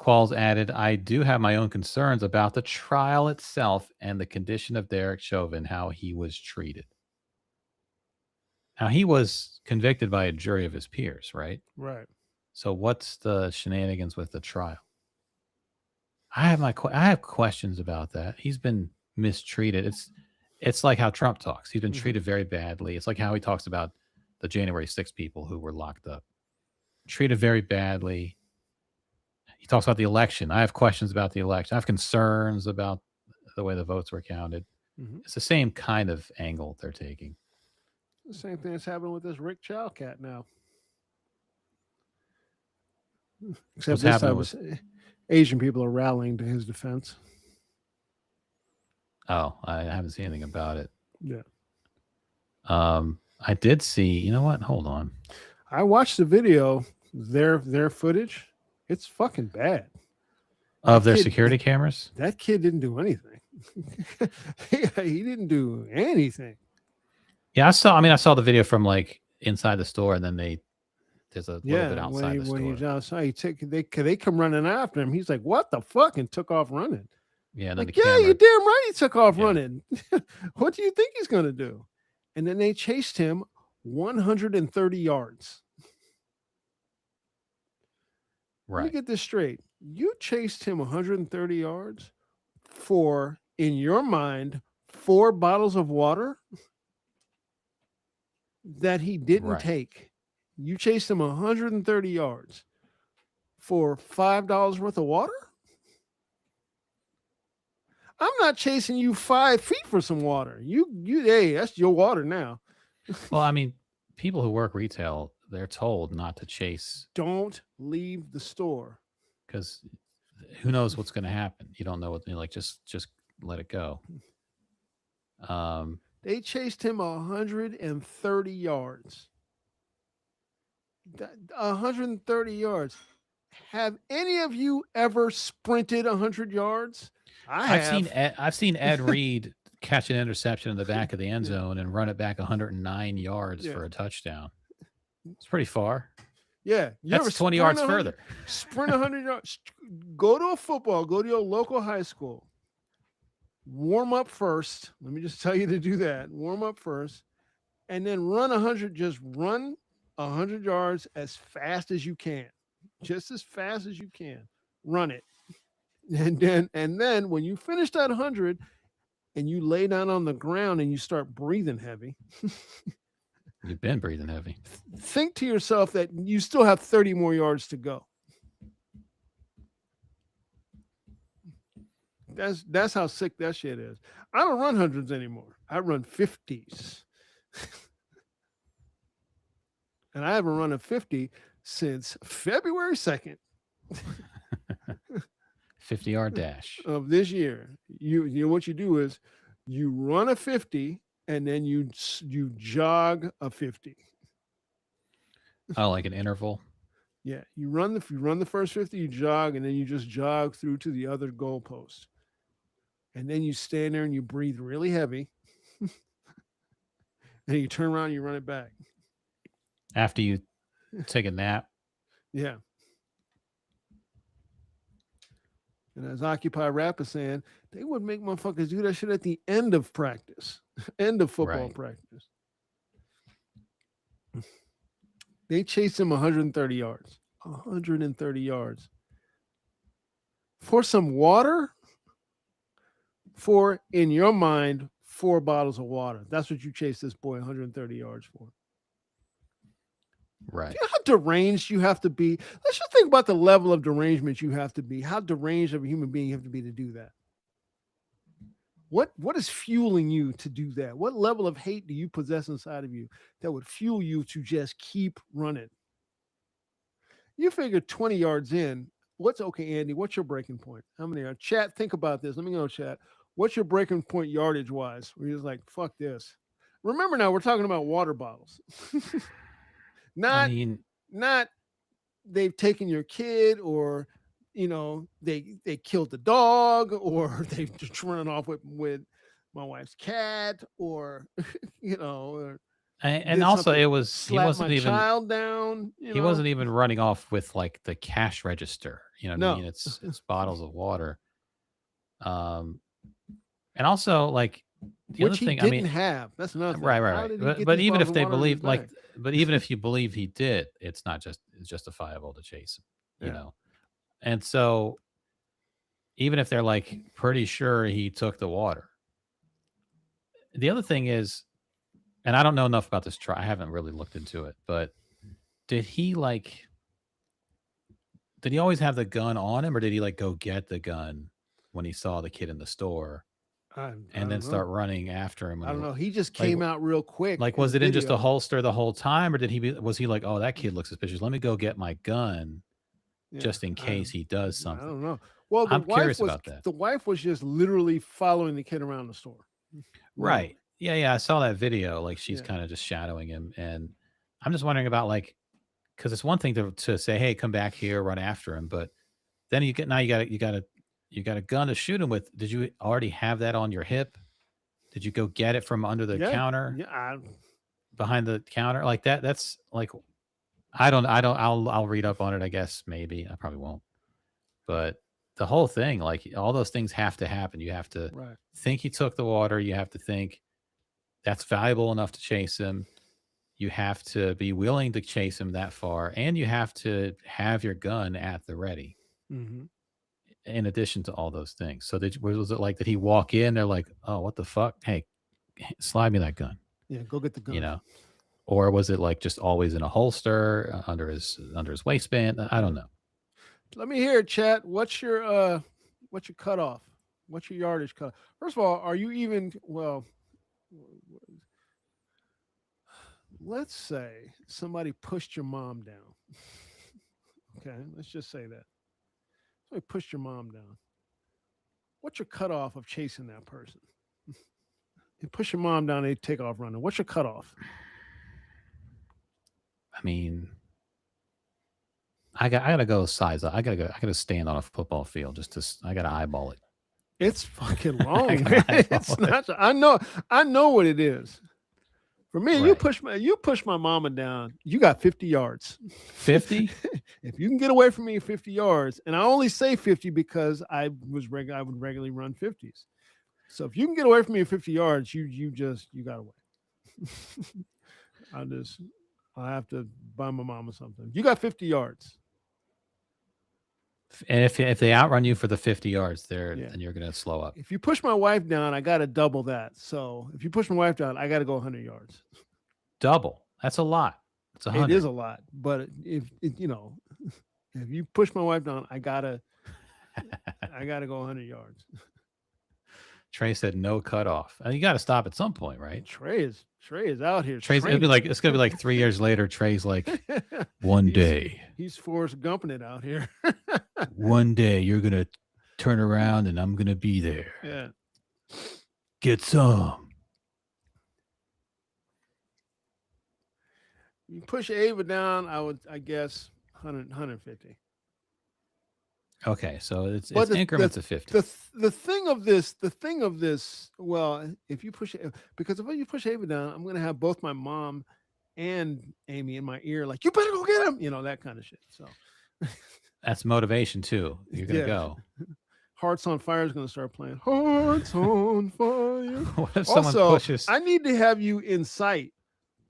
Qualls added, I do have my own concerns about the trial itself and the condition of Derek Chauvin, how he was treated. Now, he was convicted by a jury of his peers, right? Right. So what's the shenanigans with the trial? I have questions about that. He's been mistreated. It's like how Trump talks. He's been treated very badly. It's like how he talks about the January 6 people who were locked up. Treated very badly. He talks about the election. I have questions about the election. I have concerns about the way the votes were counted. It's the same kind of angle they're taking. The same thing that's happening with this Rick Chowcat now. Except What's this happening time, with- Asian people are rallying to his defense. Oh, I haven't seen anything about it. Yeah. I did see. You know what? Hold on. I watched the video. Their footage. It's fucking bad. Of their kid- security cameras? That kid didn't do anything. He didn't do anything. Yeah, I saw the video from like inside the store, and then there's a little bit outside the store. When he's outside, they come running after him. He's like, "What the fuck?" and took off running. Yeah, and then Like, the yeah, camera. you damn right he took off Yeah. running. What do you think he's gonna do? And then they chased him 130 yards. Let me Right. get this straight. You chased him 130 yards for, in your mind, 4 bottles of water that he didn't Right. take. You chased him 130 yards for $5 worth of water? I'm not chasing you 5 feet for some water. Hey, that's your water now. Well, I mean, people who work retail, they're told not to chase Don't leave the store. because who knows what's going to happen. You don't know what. Like, just let it go. They chased him 130 yards. 130 yards. Have any of you ever sprinted 100 yards? I've seen Ed Reed catch an interception in the back of the end zone and run it back 109 yards for a touchdown. It's pretty far. Yeah, That's 20 yards further. Sprint 100 yards. Go to a football. Go to your local high school. Warm up first. Let me just tell you to do that. Warm up first, and then run 100. Just run 100 yards as fast as you can, just as fast as you can. Run it, and then when you finish that 100, and you lay down on the ground and you start breathing heavy. You've been breathing heavy. Think to yourself that you still have 30 more yards to go. That's how sick that shit is. I don't run hundreds anymore. I run 50s. And I haven't run a 50 since February 2nd 50-yard dash. of this year. You know what you do is you run a 50 and then you jog a 50. Oh, like an interval. Yeah, you run the first 50, you jog, and then you just jog through to the other goalpost. And then you stand there and you breathe really heavy. And you turn around and you run it back. After you take a nap. Yeah. And as Occupy Rap is saying, they would make motherfuckers do that shit at the end of practice, end of football practice. They chased him 130 yards. 130 yards. For some water? For, in your mind, 4 bottles of water. That's what you chased this boy 130 yards for. Right. Do you know how deranged you have to be? Let's just think about the level of derangement you have to be. How deranged of a human being you have to be to do that? What is fueling you to do that? What level of hate do you possess inside of you that would fuel you to just keep running? You figure 20 yards in, okay, Andy, what's your breaking point? How many are chat? Think about this. Let me know, chat. What's your breaking point yardage wise? Where you're just like, fuck this. Remember now, we're talking about water bottles. Not they've taken your kid, or they killed the dog, or they've just run off with my wife's cat, or or And did also something, he slap wasn't my even child down. he wasn't even running off with like the cash register. You know what I No. mean? It's bottles of water. And also like the other Which he thing, I didn't mean, have. That's another thing. right. How did he get But these even bottles if of they water in his believe like, bag? but even if you believe he did, it's justifiable to chase him, you Yeah. know? And so even if they're like pretty sure he took the water, the other thing is, and I don't know enough about this trial. I haven't really looked into it, but did he always have the gun on him, or did he like go get the gun when he saw the kid in the store I and don't then know. start running after him? I don't know. He just like, came out real quick. Like, in was the it in just a video. holster the whole time, or was he like, oh, that kid looks suspicious. Let me go get my gun Yeah, just in case he does I something. don't know. Well, I'm curious about that. The wife was just literally following the kid around the store. Right. Yeah. I saw that video. Like she's Yeah. kind of just shadowing him. And I'm just wondering about like, because it's one thing to say, hey, come back here, run after him. But then you got a gun to shoot him with. Did you already have that on your hip? Did you go get it from under the counter? Yeah. Behind the counter? Like that's like, I'll read up on it, I guess. Maybe. I probably won't. But the whole thing, like all those things have to happen. You have to think he took the water. You have to think that's valuable enough to chase him. You have to be willing to chase him that far. And you have to have your gun at the ready. Mm-hmm. In addition to all those things. So was it like, did he walk in? They're like, oh, what the fuck? Hey, slide me that gun. Yeah, go get the gun. You know? Or was it like just always in a holster under his waistband? I don't know. Let me hear it, chat. What's your cutoff? What's your yardage cut? First of all, are you even let's say somebody pushed your mom down. Okay, let's just say that. Somebody pushed your mom down. What's your cutoff of chasing that person? You push your mom down, they take off running. What's your cutoff? I mean, I gotta go size up. I gotta stand on a football field I gotta eyeball it. It's fucking long, man. It's not. I know what it is. For me, you push my mama down, you got 50 yards. 50? If you can get away from me 50 yards, and I only say 50 because I would regularly run 50s. So if you can get away from me 50 yards, you got away. I'll have to buy my mama something. You got 50 yards. And if they outrun you for the 50 yards, then you're gonna slow up. If you push my wife down, I got to double that. So if you push my wife down, I got to go 100 yards. Double? That's a lot. It's 100. It is a lot, but if you push my wife down, I gotta go 100 yards. Trey said no cutoff. You got to stop at some point, right? Trey is out here. It's gonna be like 3 years later. Trey's like, one day he's Forrest Gumping it out here. One day you're gonna turn around and I'm gonna be there. Yeah. Get some. You push Ava down, I guess 150. Okay, so it's increments of 50. The thing of this, well, if you push Ava down, I'm gonna have both my mom and Amy in my ear, like, you better go get him, that kind of shit. So that's motivation too. You're gonna go. Hearts on Fire is gonna start playing. Hearts on Fire. What if someone pushes? I need to have you in sight.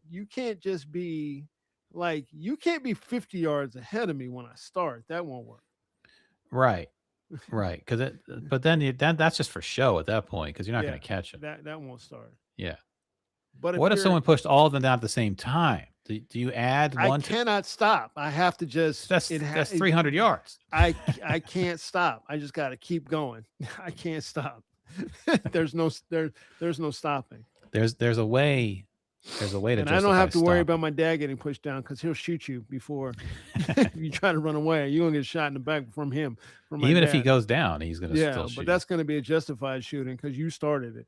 You can't just be like, you can't be 50 yards ahead of me when I start. That won't work. Right. But then that's just for show at that point, because you're not going to catch it. That won't start. Yeah. But what if someone pushed all of them down at the same time? Do you add one? I cannot stop. I have to just. That's 300 yards. I can't stop. I just got to keep going. I can't stop. There's no stopping. There's a way. There's a way to. And I don't have to worry about my dad getting pushed down, because he'll shoot you before you try to run away. You're gonna get shot in the back from him. Even if he goes down, he's gonna still shoot. But that's gonna be a justified shooting because you started it.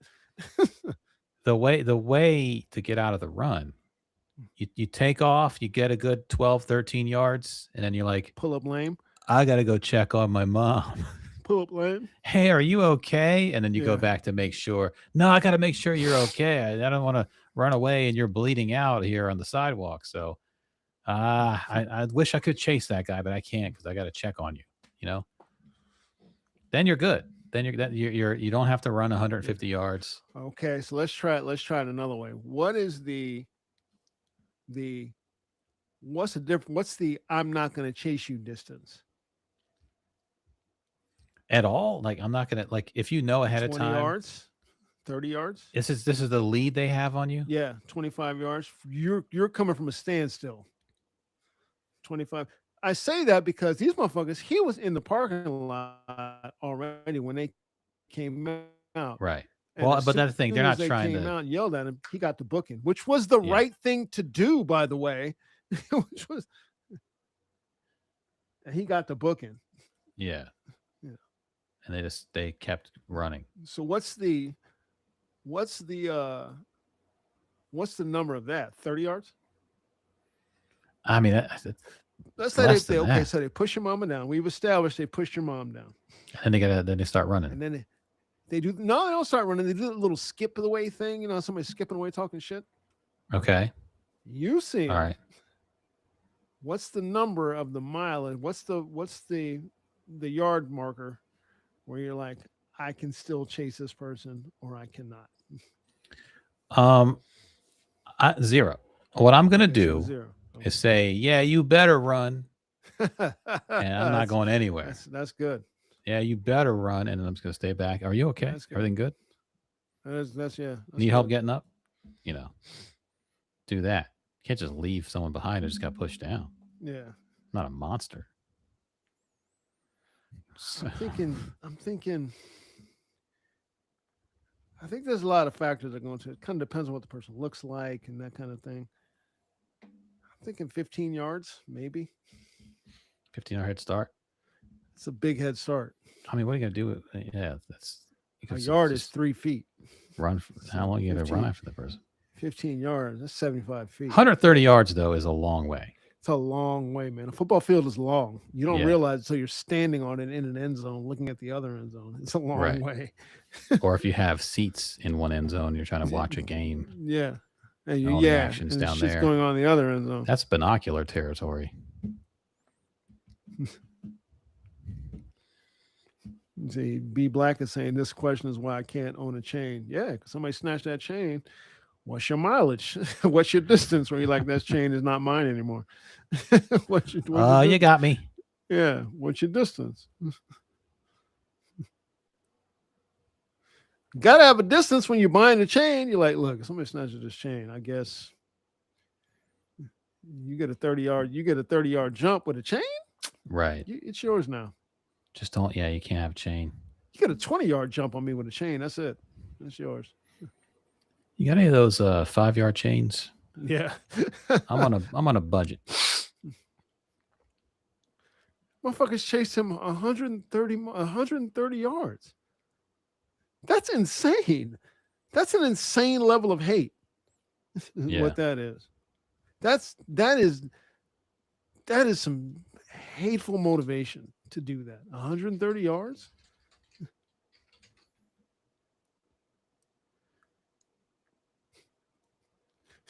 The way to get out of the run, you take off, you get a good 12, 13 yards, and then you're like, pull up lame. I gotta go check on my mom. pull-up lane. Hey, are you okay? And then you go Yeah. back to make sure. No, I got to make sure you're okay. I don't want to run away and you're bleeding out here on the sidewalk. So I wish I could chase that guy, but I can't because I got to check on you. You know. Then you're good. Then you don't have to run 150 yards. Okay, so let's try it. Let's try it another way. What is what's the difference? What's the I'm not going to chase you distance? At all. Like I'm not gonna like if you know ahead of 20 time. yards, 30 yards. This is the lead they have on you. Yeah, 25 yards. You're coming from a standstill. 25. I say that because these motherfuckers, he was in the parking lot already when they came out. Right. And Well, as but that's the soon thing. They're as not trying came to. out and yelled at him, he got the booking, which was the Yeah. right thing to do, by the way. Which was, and he got the booking. Yeah. Yeah. And they kept running. So what's the number of that? 30 yards? I mean, Let's say less they than okay, that. so they push your mama down. We've established they pushed your mom down. and then they start running. And then they do no, they don't start running. They do a little skip of the way thing, somebody skipping away talking shit. Okay. You see, All right. what's the number of the mile and what's the yard marker where you're like, I can still chase this person or I cannot. 0. What I'm gonna Okay, so do 0. is say, yeah, you better run, Okay. and I'm not going anywhere. That's good. Yeah, you better run, and then I'm just gonna stay back. Are you okay? That's good. Everything good? That's Need help good. getting up? Do that. You can't just leave someone behind who just got pushed down. Yeah. I'm not a monster. I'm thinking I think there's a lot of factors that go into it. It kind of depends on what the person looks like and that kind of thing. I'm thinking 15 yards, maybe. 15-yard head start. It's a big head start. I mean, what are you gonna do? Yeah, that's A yard is 3 feet. run. How long are you gonna 15. run after the person? 15 yards. That's 75 feet. 130 yards though is a long way. It's a long way, man. A football field is long. You don't Yeah. realize until you're standing on it in an end zone, looking at the other end zone. It's a long Right. way. Or if you have seats in one end zone, you're trying to watch a game. Yeah. And All the action's and the down shit's there. going on in the other end zone. That's binocular territory. See, B Black is saying this question is why I can't own a chain. Yeah, because somebody snatched that chain. What's your mileage? What's your distance? Where you're like, that chain is not mine anymore. what's your You got me. Yeah, what's your distance? Gotta have a distance when you're buying a chain. You're like, look, somebody snatched this chain. I guess you get a 30-yard jump with a chain. Right. It's yours now. Just don't. Yeah, you can't have chain. You get a 20-yard jump on me with a chain. That's it. That's yours. You got any of those 5-yard chains? Yeah. I'm on a budget. Motherfuckers chased him 130 yards. That's insane. That's an insane level of hate. Yeah. What that is. That is some hateful motivation to do that. 130 yards.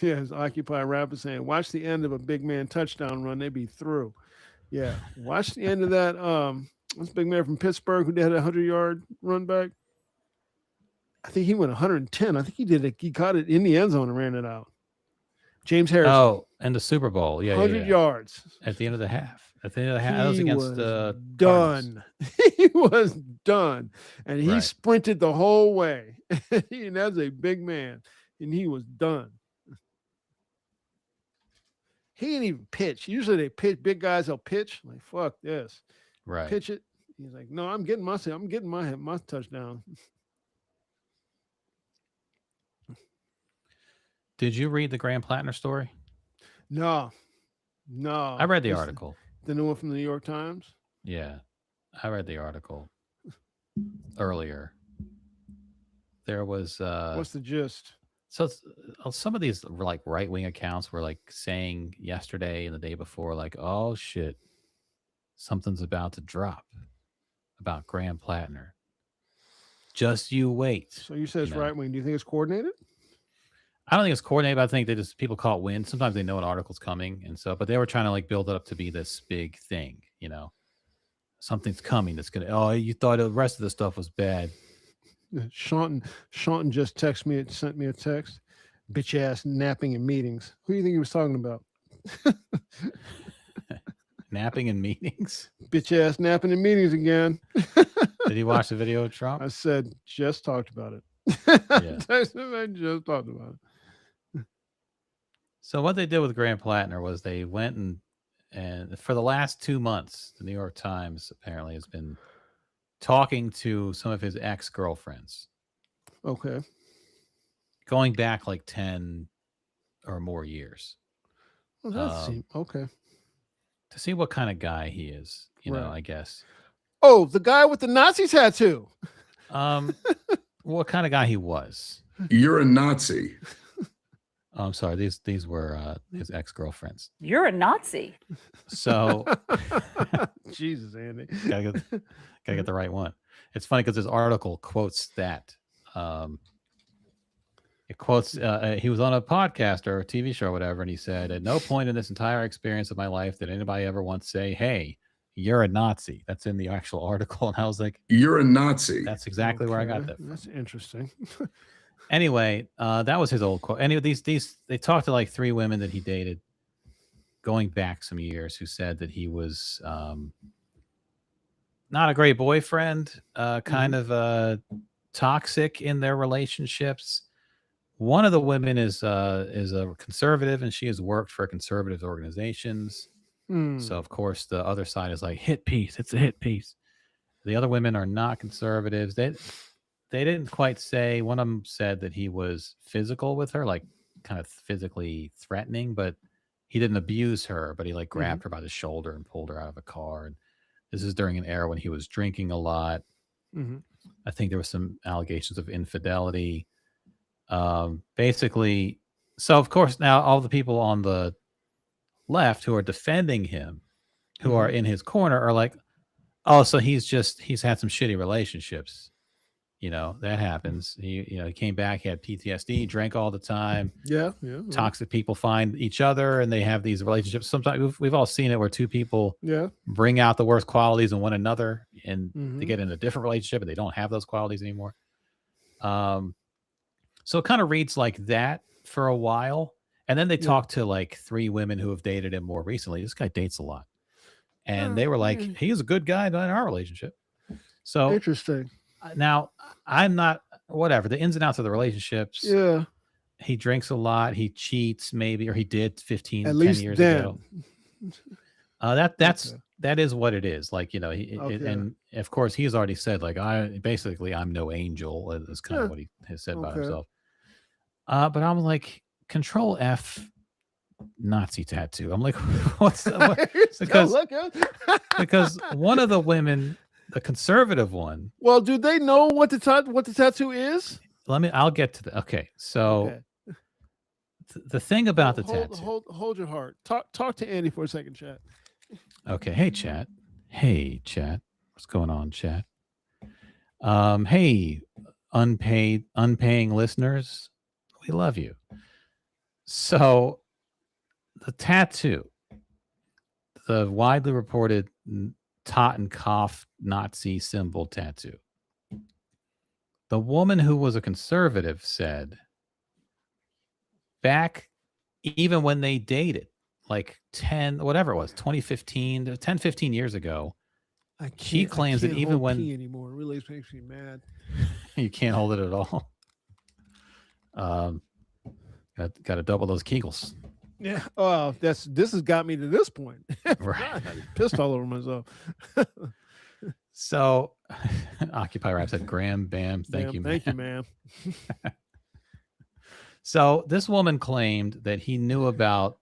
Yes, Occupy Rapper saying, watch the end of a big man touchdown run. They be through. Yeah. Watch the end of that. This big man from Pittsburgh who did a 100-yard run back. I think he went 110. I think he did it. He caught it in the end zone and ran it out. James Harrison. Oh, and the Super Bowl. Yeah, 100 yards. At the end of the half. At the end of the half. That was He against was the done. He was done. And he Right. sprinted the whole way. And that's a big man. And he was done. He didn't even pitch. Usually they pitch. Big guys, they'll pitch. Like, fuck this. Right. Pitch it. He's like, no, I'm getting my touchdown. Did you read the Graham Plattner story? No. I read the This- article. The new one from the New York Times. Yeah, I read the article earlier. There was What's the gist? so some of these like right-wing accounts were like saying yesterday and the day before, like, oh shit, something's about to drop. about Graham Plattner. Just you wait. So you said it's know. right wing. Do you think it's coordinated? I don't think it's coordinated, but I think they just people caught wind. Sometimes they know an article's coming, and so but they were trying to like build it up to be this big thing, Something's coming that's gonna. Oh, you thought the rest of the stuff was bad. Shaunton just sent me a text. Bitch ass napping in meetings. Who do you think he was talking about? Napping in meetings. Bitch ass napping in meetings again. Did you watch the video of Trump? I said, just talked about it. Yeah. I just talked about it. So what they did with Graham Plattner was they went and for the last 2 months, the New York Times apparently has been talking to some of his ex-girlfriends. Okay. Going back like 10 or more years. Well, that seems okay. To see what kind of guy he is, Right. I guess. Oh, the guy with the Nazi tattoo. What kind of guy he was. You're a Nazi. I'm sorry, these were his ex-girlfriends. You're a Nazi. So Jesus, Andy. gotta get the right one. It's funny because this article quotes that. It quotes he was on a podcast or a TV show or whatever, and he said, "At no point in this entire experience of my life did anybody ever once say, 'Hey, you're a Nazi.'" That's in the actual article, and I was like, You're a Nazi. "That's exactly where I got that from." That's interesting. Anyway, that was his old quote. Anyway, these they talked to like 3 women that he dated, going back some years, who said that he was not a great boyfriend, kind of toxic in their relationships. One of the women is a conservative, and she has worked for conservative organizations. So of course the other side is like, hit piece. It's a hit piece. The other women are not conservatives. They didn't quite say. One of them said that he was physical with her, like kind of physically threatening, but he didn't abuse her. But he like grabbed her by the shoulder and pulled her out of a car. And this is during an era when he was drinking a lot. I think there was some allegations of infidelity. Basically, so of course now all the people on the left who are defending him, who are in his corner, are like, oh, so he's had some shitty relationships. That happens. He came back, he had PTSD, drank all the time. Yeah. Toxic people find each other and they have these relationships. Sometimes we've all seen it where 2 people bring out the worst qualities in one another, and they get in a different relationship and they don't have those qualities anymore. So it kind of reads like that for a while. And then they talked to like 3 women who have dated him more recently. This guy dates a lot. And they were like, he's a good guy in our relationship. So interesting. Now, I'm not, whatever, the ins and outs of the relationships. Yeah. He drinks a lot. He cheats maybe, or he did 10 years then. ago. That is what it is. Like, and of course he's already said, like, I'm no angel. Is kind of what he has said about himself. But I'm like, Control F Nazi tattoo. I'm like, what's that? Because one of the women, the conservative one. Well, do they know what the tattoo is? I'll get to the. Okay, so the thing about the tattoo. Hold your heart. Talk to Andy for a second, chat. Okay, hey chat. What's going on, chat? Hey, unpaying listeners, we love you. So, the tattoo, the widely reported Totenkopf Nazi symbol tattoo. The woman who was a conservative said back even when they dated, like 2015, 10, 15 years ago, she claims that even when anymore, it really makes me mad. You can't hold it at all. Got to double those Kegels. Yeah. Oh, this has got me to this point. Right. I'm pissed all over myself. So, Occupy Rap said, Graham, bam, thank you, ma'am. So, this woman claimed that he knew about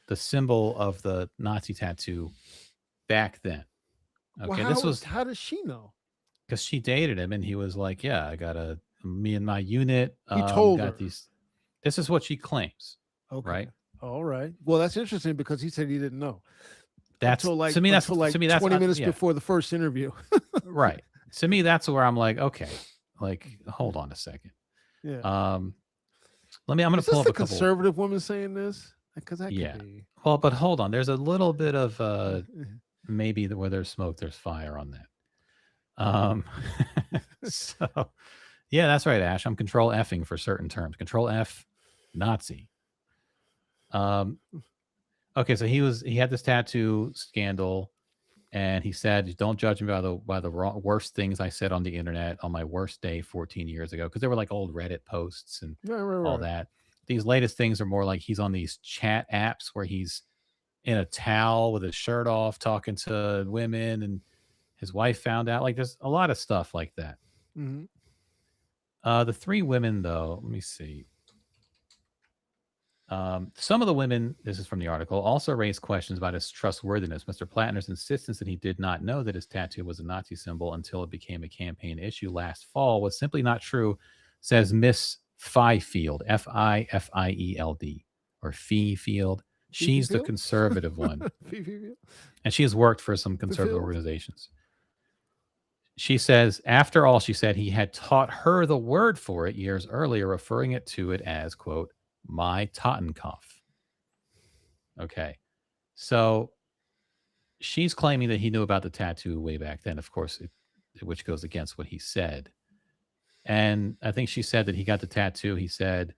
the symbol of the Nazi tattoo back then. Okay, well, how does she know? Because she dated him, and he was like, "Yeah, I got me and my unit." He told got her. These. This is what she claims. Okay. Right. All right. Well, that's interesting because he said he didn't know. That's until like, to me. That's until like to me. That's 20 minutes yeah, before the first interview. right. To me, that's where I'm like, okay, like hold on a second. Yeah. I'm gonna Is pull this up the a couple. conservative woman saying this? Because that Yeah. could be. Well, but hold on. There's a little bit of maybe where there's smoke, there's fire on that. So yeah, that's right, Ash. I'm control effing for certain terms. Control F, Nazi. Okay, so he had this tattoo scandal, and he said, "Don't judge me by the worst things I said on the internet on my worst day 14 years ago," because they were like old Reddit posts and all that. These latest things are more like he's on these chat apps where he's in a towel with his shirt off talking to women, and his wife found out. Like there's a lot of stuff like that. Mhm. The three women, though, let me see. Some of the women, this is from the article, also raised questions about his trustworthiness. Mr. Plattner's insistence that he did not know that his tattoo was a Nazi symbol until it became a campaign issue last fall was simply not true, says Miss Fifield, Fifield, or Field. She's the Field? conservative one, Field? and she has worked for some conservative Field? organizations. She says, after all, she said he had taught her the word for it years earlier, referring to it as, quote, my Tottenkopf. Okay. So she's claiming that he knew about the tattoo way back then, of course, which goes against what he said. And I think she said that he got the tattoo, he said,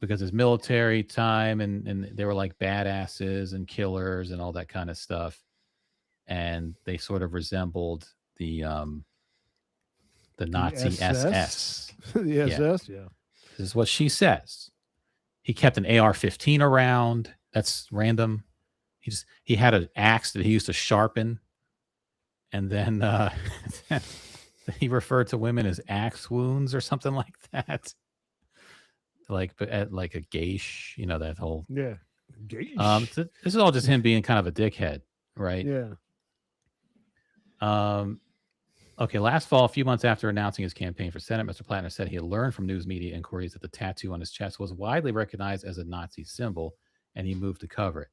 because his military time and they were like badasses and killers and all that kind of stuff. And they sort of resembled the Nazi SS. The SS, yeah. This is what she says. He kept an AR-15 around. That's random. He had an axe that he used to sharpen, and then he referred to women as axe wounds or something like that. Like a geish, that whole geish. This is all just him being kind of a dickhead, right? Yeah. Okay, last fall, a few months after announcing his campaign for Senate, Mr. Plattner said he had learned from news media inquiries that the tattoo on his chest was widely recognized as a Nazi symbol, and he moved to cover it.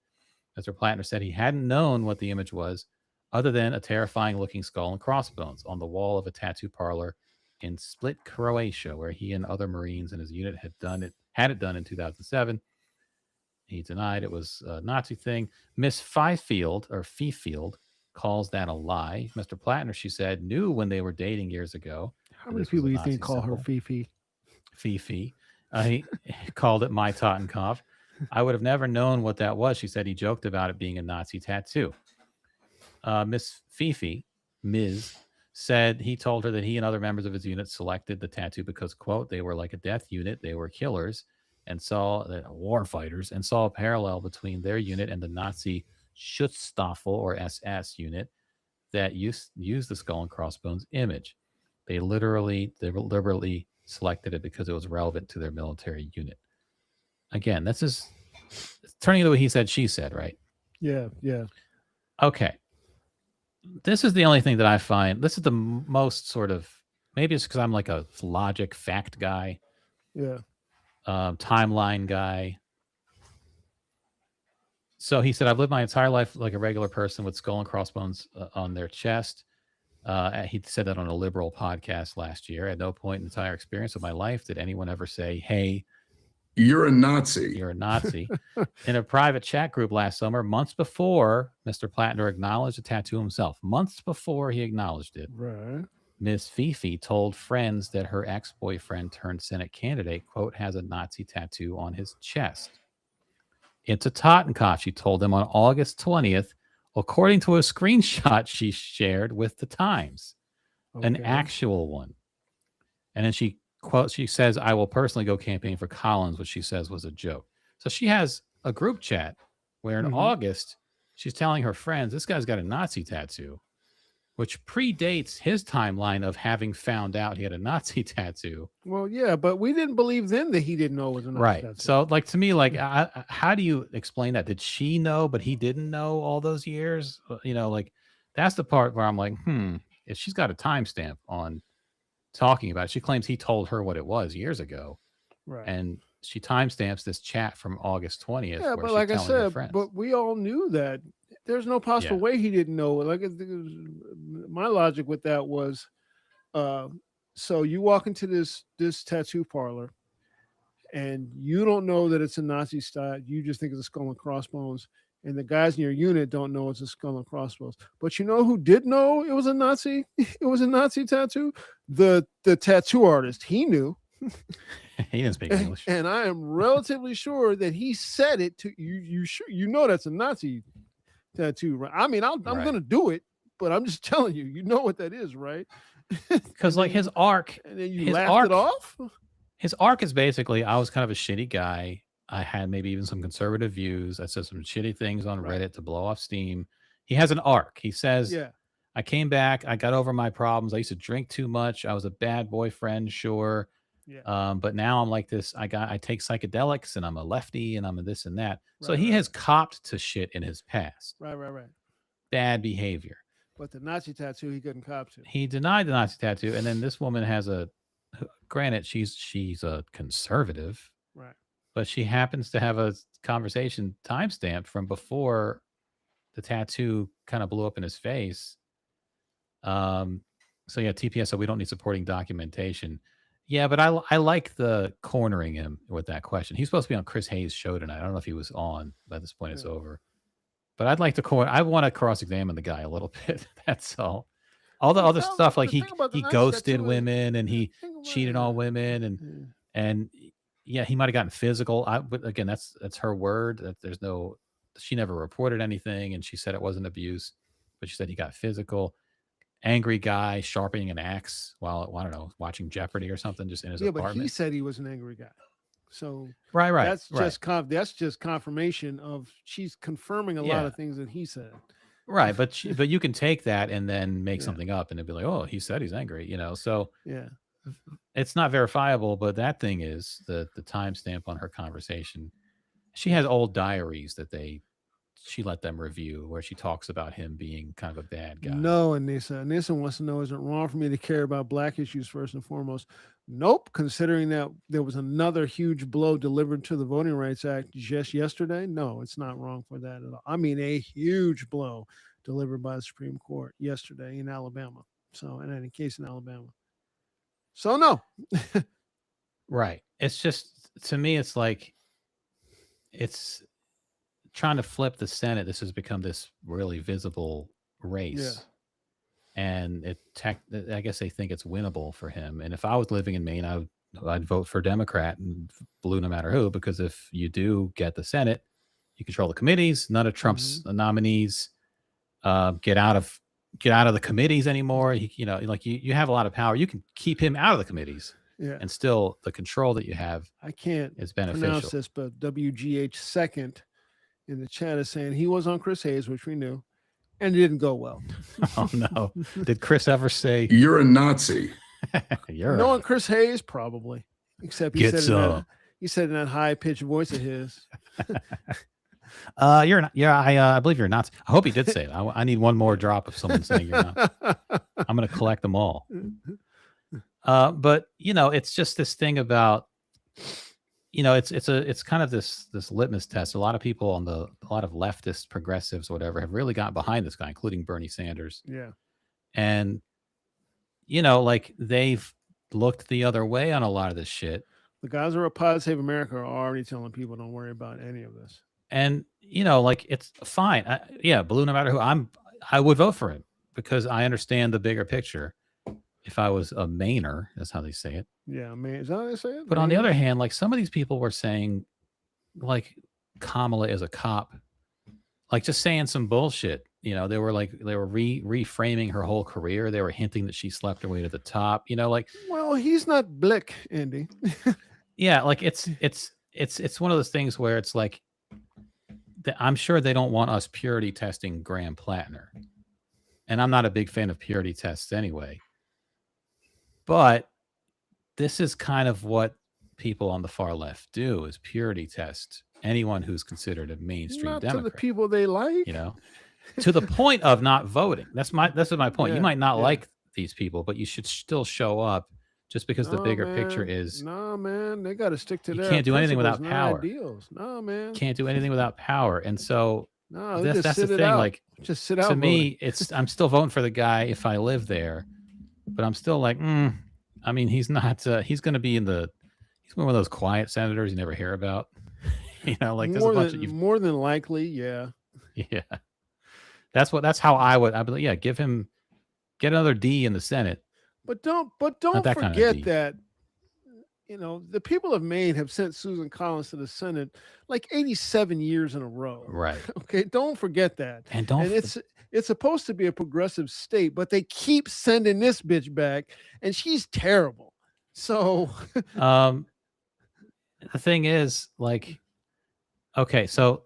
Mr. Plattner said he hadn't known what the image was, other than a terrifying-looking skull and crossbones on the wall of a tattoo parlor in Split, Croatia, where he and other Marines in his unit had it done in 2007. He denied it was a Nazi thing. Miss Fifield calls that a lie. Mr. Plattner, she said, knew when they were dating years ago. How many people do you think call her Fifi? Fifi. He called it my Tottenkopf. I would have never known what that was. She said he joked about it being a Nazi tattoo. Miss Fifi, Ms., said he told her that he and other members of his unit selected the tattoo because, quote, they were like a death unit. They were killers and saw war fighters and saw a parallel between their unit and the Nazi Schutzstaffel or SS unit that used the skull and crossbones image. They deliberately selected it because it was relevant to their military unit. Again, this is turning into what he said, she said, right? Yeah. Okay. This is the only thing that I find. This is the most sort of, maybe it's because I'm like a logic fact guy. Yeah. Timeline guy. So he said, I've lived my entire life like a regular person with skull and crossbones on their chest. He said that on a liberal podcast last year. At no point in the entire experience of my life did anyone ever say, hey, you're a Nazi. You're a Nazi. In a private chat group last summer, months before Mr. Plattner acknowledged the tattoo himself, months before he acknowledged it, right. Ms. Fifi told friends that her ex-boyfriend turned Senate candidate, quote, has a Nazi tattoo on his chest. It's a Tottenkopf, she told them on August 20th, according to a screenshot she shared with the Times, an actual one. And then she says, I will personally go campaign for Collins, which she says was a joke. So she has a group chat where in August, she's telling her friends, this guy's got a Nazi tattoo, which predates his timeline of having found out he had a Nazi tattoo. Well, yeah, but we didn't believe then that he didn't know it was a Nazi tattoo. So, like, to me, like, how do you explain that? Did she know, but he didn't know all those years? Like, that's the part where I'm like, if she's got a timestamp on talking about it. She claims he told her what it was years ago. Right. And she timestamps this chat from August 20th. Yeah, but like I said, but we all knew that there's no possible way he didn't know. Like my logic with that was, so you walk into this tattoo parlor, and you don't know that it's a Nazi style. You just think it's a skull and crossbones, and the guys in your unit don't know it's a skull and crossbones. But you know who did know it was a Nazi? It was a Nazi tattoo. The tattoo artist, he knew. He didn't speak English. And I am relatively sure that he said it to you. You know that's a Nazi tattoo, right? I mean, I'm Right. gonna do it, but I'm just telling you, you know what that is, right? Because like his arc, And then you his laughed arc, it off. his arc is basically, I was kind of a shitty guy. I had maybe even some conservative views. I said some shitty things on Reddit to blow off steam. He has an arc. He says, Yeah. I came back. I got over my problems. I used to drink too much. I was a bad boyfriend, sure. Yeah. But now I'm like this. I take psychedelics and I'm a lefty and I'm a this and that. So Right, he right. has copped to shit in his past. Right. Bad behavior. But the Nazi tattoo, he couldn't cop to. He denied the Nazi tattoo. And then this woman has granted, she's a conservative, Right. but she happens to have a conversation timestamp from before the tattoo kind of blew up in his face. So yeah, TPS, so we don't need supporting documentation. Yeah, but I like the cornering him with that question. He's supposed to be on Chris Hayes' show tonight. I don't know if he was on. By this point, it's over. But I'd like to I want to cross-examine the guy a little bit. That's all. All the other stuff, like he ghosted women and he cheated on women and yeah, he might have gotten physical. But again, that's her word. That she never reported anything, and she said it wasn't abuse, but she said he got physical. Angry guy sharpening an axe while, I don't know, watching Jeopardy or something, just in his apartment. But he said he was an angry guy. So right. That's just confirmation of she's confirming a lot of things that he said. Right, but you can take that and then make something up, and it'd be like, oh, he said he's angry, So yeah, it's not verifiable, but that thing is the timestamp on her conversation. She has old diaries that she let them review where she talks about him being kind of a bad guy. No, Anissa. Anissa wants to know, is it wrong for me to care about black issues first and foremost? Nope. Considering that there was another huge blow delivered to the Voting Rights Act just yesterday, no, it's not wrong for that at all. I mean, a huge blow delivered by the Supreme Court yesterday in Alabama. So, in any case, in Alabama. So, no. Right. It's just, to me, it's like, it's trying to flip the Senate. This has become this really visible race. And I guess they think it's winnable for him. And if I was living in Maine, I'd vote for Democrat and blue no matter who, because if you do get the Senate, you control the committees. None of Trump's nominees get out of the committees anymore. You have a lot of power. You can keep him out of the committees. Yeah. And still the control that you have is beneficial. Pronounce this, but WGH second in the chat is saying he was on Chris Hayes, which we knew, and it didn't go well. Oh no. Did Chris ever say you're a Nazi? On Chris Hayes, probably. Except he said in that high pitched voice of his. I believe you're not. I hope he did say it. I need one more drop of someone saying you're not. I'm going to collect them all. But it's just this thing about, it's kind of this litmus test. A lot of people a lot of leftist progressives, or whatever, have really gotten behind this guy, including Bernie Sanders. Yeah. And, like they've looked the other way on a lot of this shit. The guys who are Pod Save America are already telling people don't worry about any of this. And, like, it's fine. Blue, no matter who, I would vote for him because I understand the bigger picture. If I was a Mainer, that's how they say it. Yeah, man, is that how they say it? But on the other hand, like some of these people were saying, like Kamala is a cop, like just saying some bullshit. They were reframing her whole career. They were hinting that she slept her way to the top. Well, he's not Blick, Andy. Yeah, like it's one of those things where it's like, I'm sure they don't want us purity testing Graham Plattner, and I'm not a big fan of purity tests anyway. But this is kind of what people on the far left do: is purity test anyone who's considered a mainstream not Democrat. To the people they like, to the point of not voting. That's my point. You might not like these people, but you should still show up. Just because the bigger picture is, no, man, they got to stick to you their can't do anything without power. Ideals. No, man, can't do anything without power. And so No, that's just the sit it thing. out. Like Just sit out. to voting. me, I'm still voting for the guy if I live there, but I'm still like, I mean, he's not. He's going to be he's one of those quiet senators you never hear about. Like there's a bunch of more than likely, yeah. yeah. That's how I'd be like, yeah, get another D in the Senate. But don't that kind of forget D. that the people of Maine have sent Susan Collins to the Senate like 87 years in a row. Right. Okay, don't forget that. And it's supposed to be a progressive state, but they keep sending this bitch back, and she's terrible. So, the thing is, like, okay, so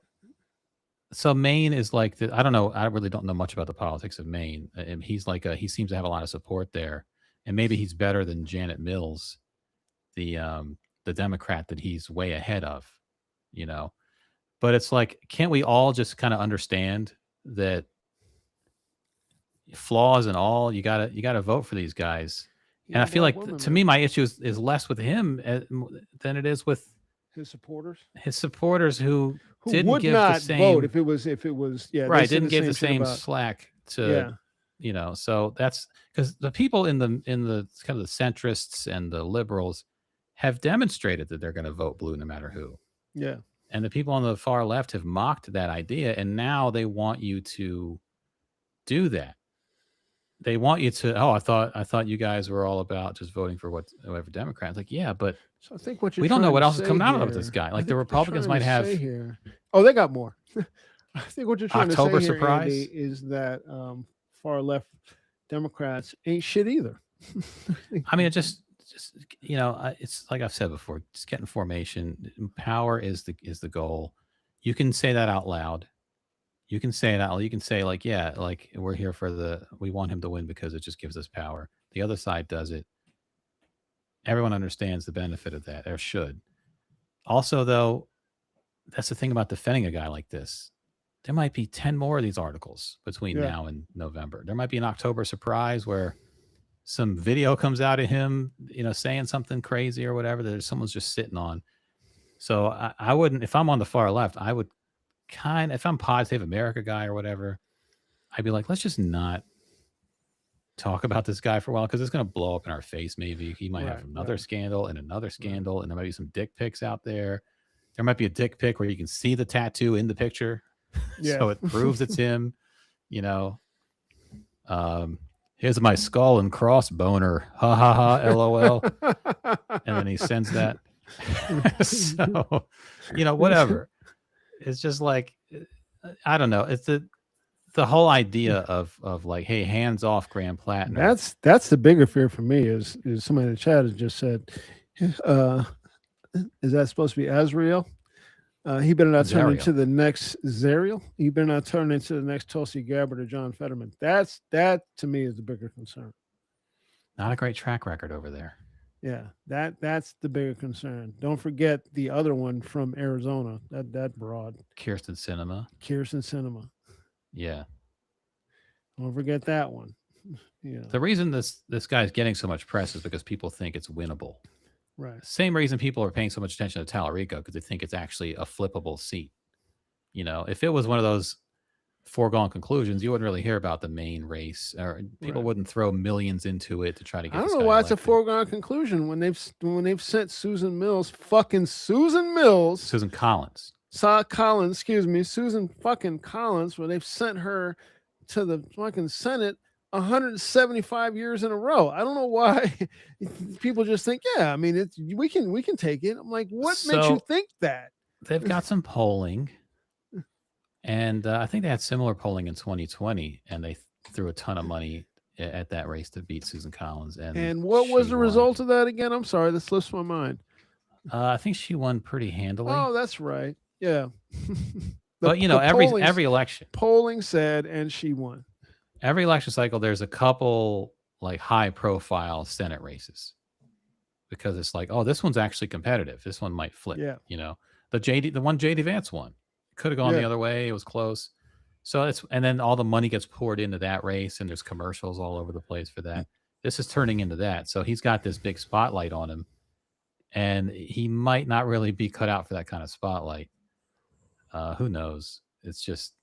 Maine is like I don't know. I really don't know much about the politics of Maine. And he's like he seems to have a lot of support there, and maybe he's better than Janet Mills, the Democrat that he's way ahead of, But it's like, can't we all just kind of understand that flaws and all, you gotta vote for these guys? And I feel like to me, my issue is less with him than it is with his supporters who didn't would give not the same vote if it was right, didn't give the same slack to yeah. So that's because the people in the kind of the centrists and the liberals have demonstrated that they're going to vote blue no matter who. Yeah. And the people on the far left have mocked that idea, and now they want you to do that. They want you to, I thought you guys were all about just voting for whoever Democrats. Like, yeah, but so I think what we don't know what else is coming out of this guy. Like the Republicans might have here. Oh, they got more. I think what you're trying October to say surprise here, Andy, is that far left Democrats ain't shit either. I mean, it just it's like I've said before, just get in formation. Power is the goal. You can say that out loud. You can say that. You can say like, yeah, like we're here we want him to win because it just gives us power. The other side does it. Everyone understands the benefit of that, or should. Also, though, that's the thing about defending a guy like this. There might be 10 more of these articles between now and November. There might be an October surprise where some video comes out of him, saying something crazy or whatever that someone's just sitting on. So I wouldn't, if I'm on the far left, I would if I'm Positive America guy or whatever, I'd be like, let's just not talk about this guy for a while because it's going to blow up in our face. Maybe he might have another scandal and another scandal, and there might be some dick pics out there. There might be a dick pic where you can see the tattoo in the picture, so it proves it's him. Here's my skull and cross boner. Ha ha ha. LOL. And then he sends that. So, whatever. It's just like, I don't know. It's the whole idea of like, hey, hands off Graham Platinum. That's the bigger fear for me is somebody in the chat has just said, is that supposed to be Azrael? He better not turn into the next Zariel. He better not turn into the next Tulsi Gabbard or John Fetterman. That to me is the bigger concern. Not a great track record over there. Yeah, that's the bigger concern. Don't forget the other one from Arizona. That broad. Kirsten Sinema. Yeah. Don't forget that one. Yeah. The reason this guy's getting so much press is because people think it's winnable. Right. Same reason people are paying so much attention to Tallarico, because they think it's actually a flippable seat. If it was one of those foregone conclusions, you wouldn't really hear about the main race, or people wouldn't throw millions into it to try to get. I don't know why it's a foregone conclusion when they've sent Susan Collins, Susan fucking Collins, where they've sent her to the fucking Senate 175 years in a row. I don't know why people just think, I mean, we can take it. I'm like, what makes you think that? They've got some polling. And I think they had similar polling in 2020, and they threw a ton of money at that race to beat Susan Collins. And what was the result of that again? I'm sorry, that slips my mind. I think she won pretty handily. Oh, that's right. Yeah. But every election, polling said, and she won. Every election cycle, there's a couple like high-profile Senate races because it's like, oh, this one's actually competitive. This one might flip. Yeah. The one JD Vance won. Could have gone the other way. It was close. So and then all the money gets poured into that race, and there's commercials all over the place for that. This is turning into that. So he's got this big spotlight on him, and he might not really be cut out for that kind of spotlight. Who knows? It's just,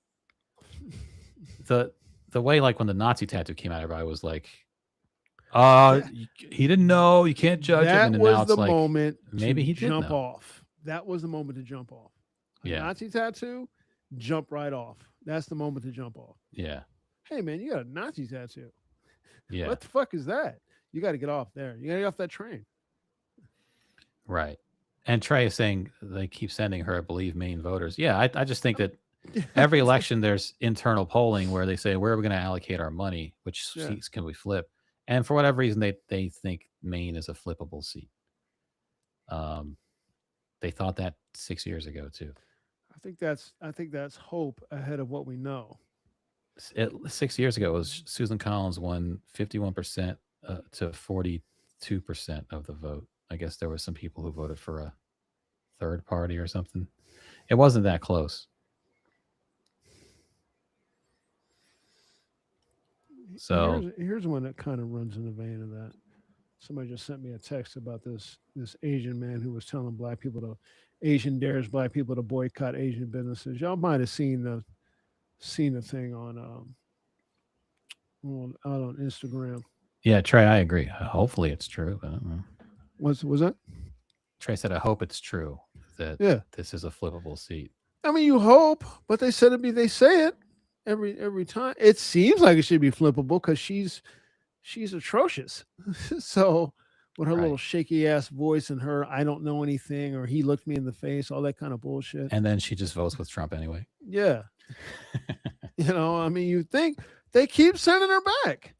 the way like when the Nazi tattoo came out, everybody was like, he didn't know. You can't judge him. And That then now was it's the like moment maybe to he did jump know. off. That was the moment to jump off. A Yeah. Nazi tattoo, jump right off. That's the moment to jump off. Yeah. Hey man, you got a Nazi tattoo. Yeah. What the fuck is that? You got to get off there. You got to get off that train. Right. And Trey is saying they keep sending her, I believe, Maine voters. Yeah, I just think that every election there's internal polling where they say, where are we going to allocate our money? Which seats can we flip? And for whatever reason, they think Maine is a flippable seat. They thought that 6 years ago too. I think that's hope ahead of what we know. 6 years ago, it was Susan Collins won 51% to 42% of the vote. I guess there were some people who voted for a third party or something. It wasn't that close. So here's one that kind of runs in the vein of that. Somebody just sent me a text about this Asian man who was telling black people dares black people to boycott Asian businesses. Y'all might have seen the thing on out on Instagram. yeah, Trey, I agree. Hopefully it's true. I don't know. Was that? Trey said, I hope it's true that this is a flippable seat. I mean, you hope, but they say it every time. It seems like it should be flippable because she's atrocious. So with her little shaky ass voice and her I don't know anything, or he looked me in the face, all that kind of bullshit. And then she just votes with Trump anyway. Yeah. I mean, you think they keep sending her back.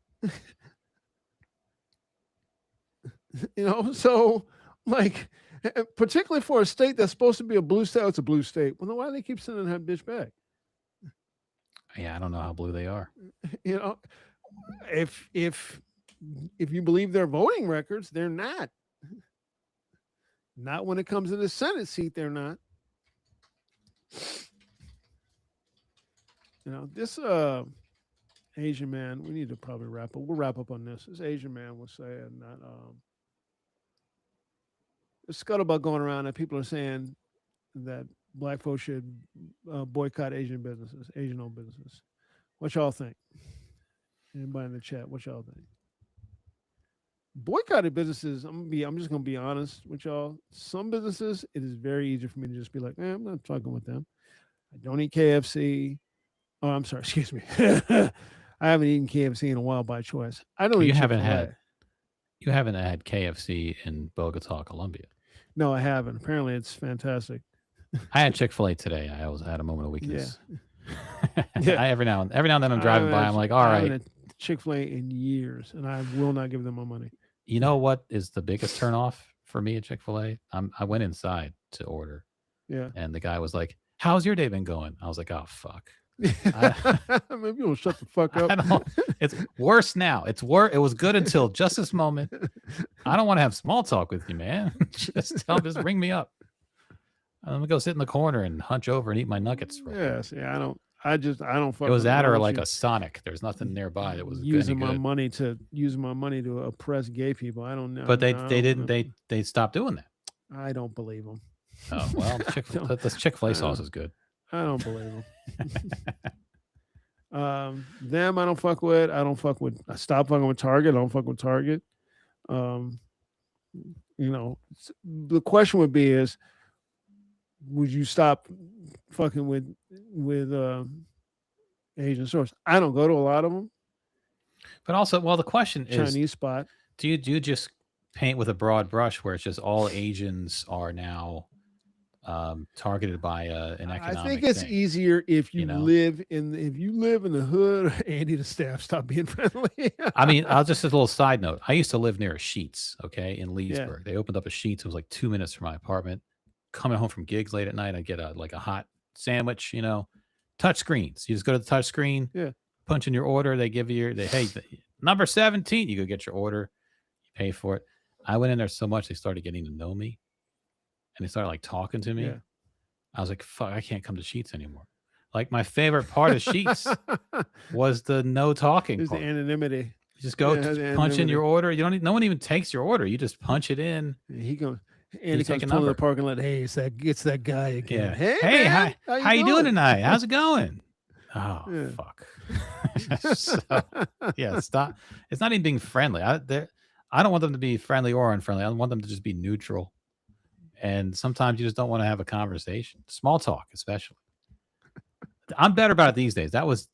So like, particularly for a state that's supposed to be a blue state, it's a blue state. Well, then why do they keep sending that bitch back? Yeah, I don't know how blue they are. If you believe their voting records, they're not. Not when it comes to the Senate seat, they're not. This Asian man, we need to probably wrap up. We'll wrap up on this. This Asian man was saying that the scuttlebutt going around that people are saying that black folks should boycott Asian businesses, Asian-owned businesses. What y'all think? Anybody in the chat? What y'all think? Boycotted businesses. I'm just gonna be honest with y'all. Some businesses, it is very easy for me to just be like, I'm not talking with them. I don't eat KFC. Oh, I'm sorry. Excuse me. I haven't eaten KFC in a while by choice. I don't. You haven't had KFC in Bogota, Colombia. No, I haven't. Apparently, it's fantastic. I had Chick-fil-A today. I always had a moment of weakness. Yeah. Every now and then I'm driving by. I'm like, all right. I haven't had Chick-fil-A in years, and I will not give them my money. You know what is the biggest turnoff for me at Chick-fil-A? I went inside to order. Yeah. And the guy was like, how's your day been going? I was like, oh, fuck. Maybe you don't shut the fuck up. It's worse now. It was good until just this moment. I don't want to have small talk with you, man. just ring me up. I'm gonna go sit in the corner and hunch over and eat my nuggets. Yes, yeah. I don't. Fuck. It was that or like a Sonic. There's nothing nearby that was using my money to oppress gay people. I don't know. But they stopped doing that. I don't believe them. Oh well, the Chick-fil-A sauce is good. I don't believe them. Them I don't fuck with. I stop fucking with Target. I don't fuck with Target. The question would be is, would you stop fucking with Asian stores? I don't go to a lot of them. But also, well, the question is, Chinese spot. Do you just paint with a broad brush where it's just all Asians are now targeted by an economic I think it's thing. easier if you live in the hood. Andy, the staff, stop being friendly. I mean, I'll just a little side note. I used to live near a Sheetz, okay, in Leesburg. They opened up a Sheetz. It was like 2 minutes from my apartment. Coming home from gigs late at night, I get a hot sandwich. Touch screens. You just go to the touch screen. Yeah. Punch in your order. They give you number 17. You go get your order. You pay for it. I went in there so much they started getting to know me. And they started like talking to me. Yeah. I was like, fuck, I can't come to Sheetz anymore. Like my favorite part of Sheetz was the no talking part. The anonymity. You just go punch in your order. You don't no one even takes your order. You just punch it in. He goes and he comes to the parking lot. Hey, it's that guy again. Yeah. Hey, how you doing tonight? How's it going? Oh Yeah. fuck. So, yeah, stop. It's not even being friendly. I don't want them to be friendly or unfriendly. I want them to just be neutral. And sometimes you just don't want to have a conversation, small talk, especially. I'm better about it these days. That was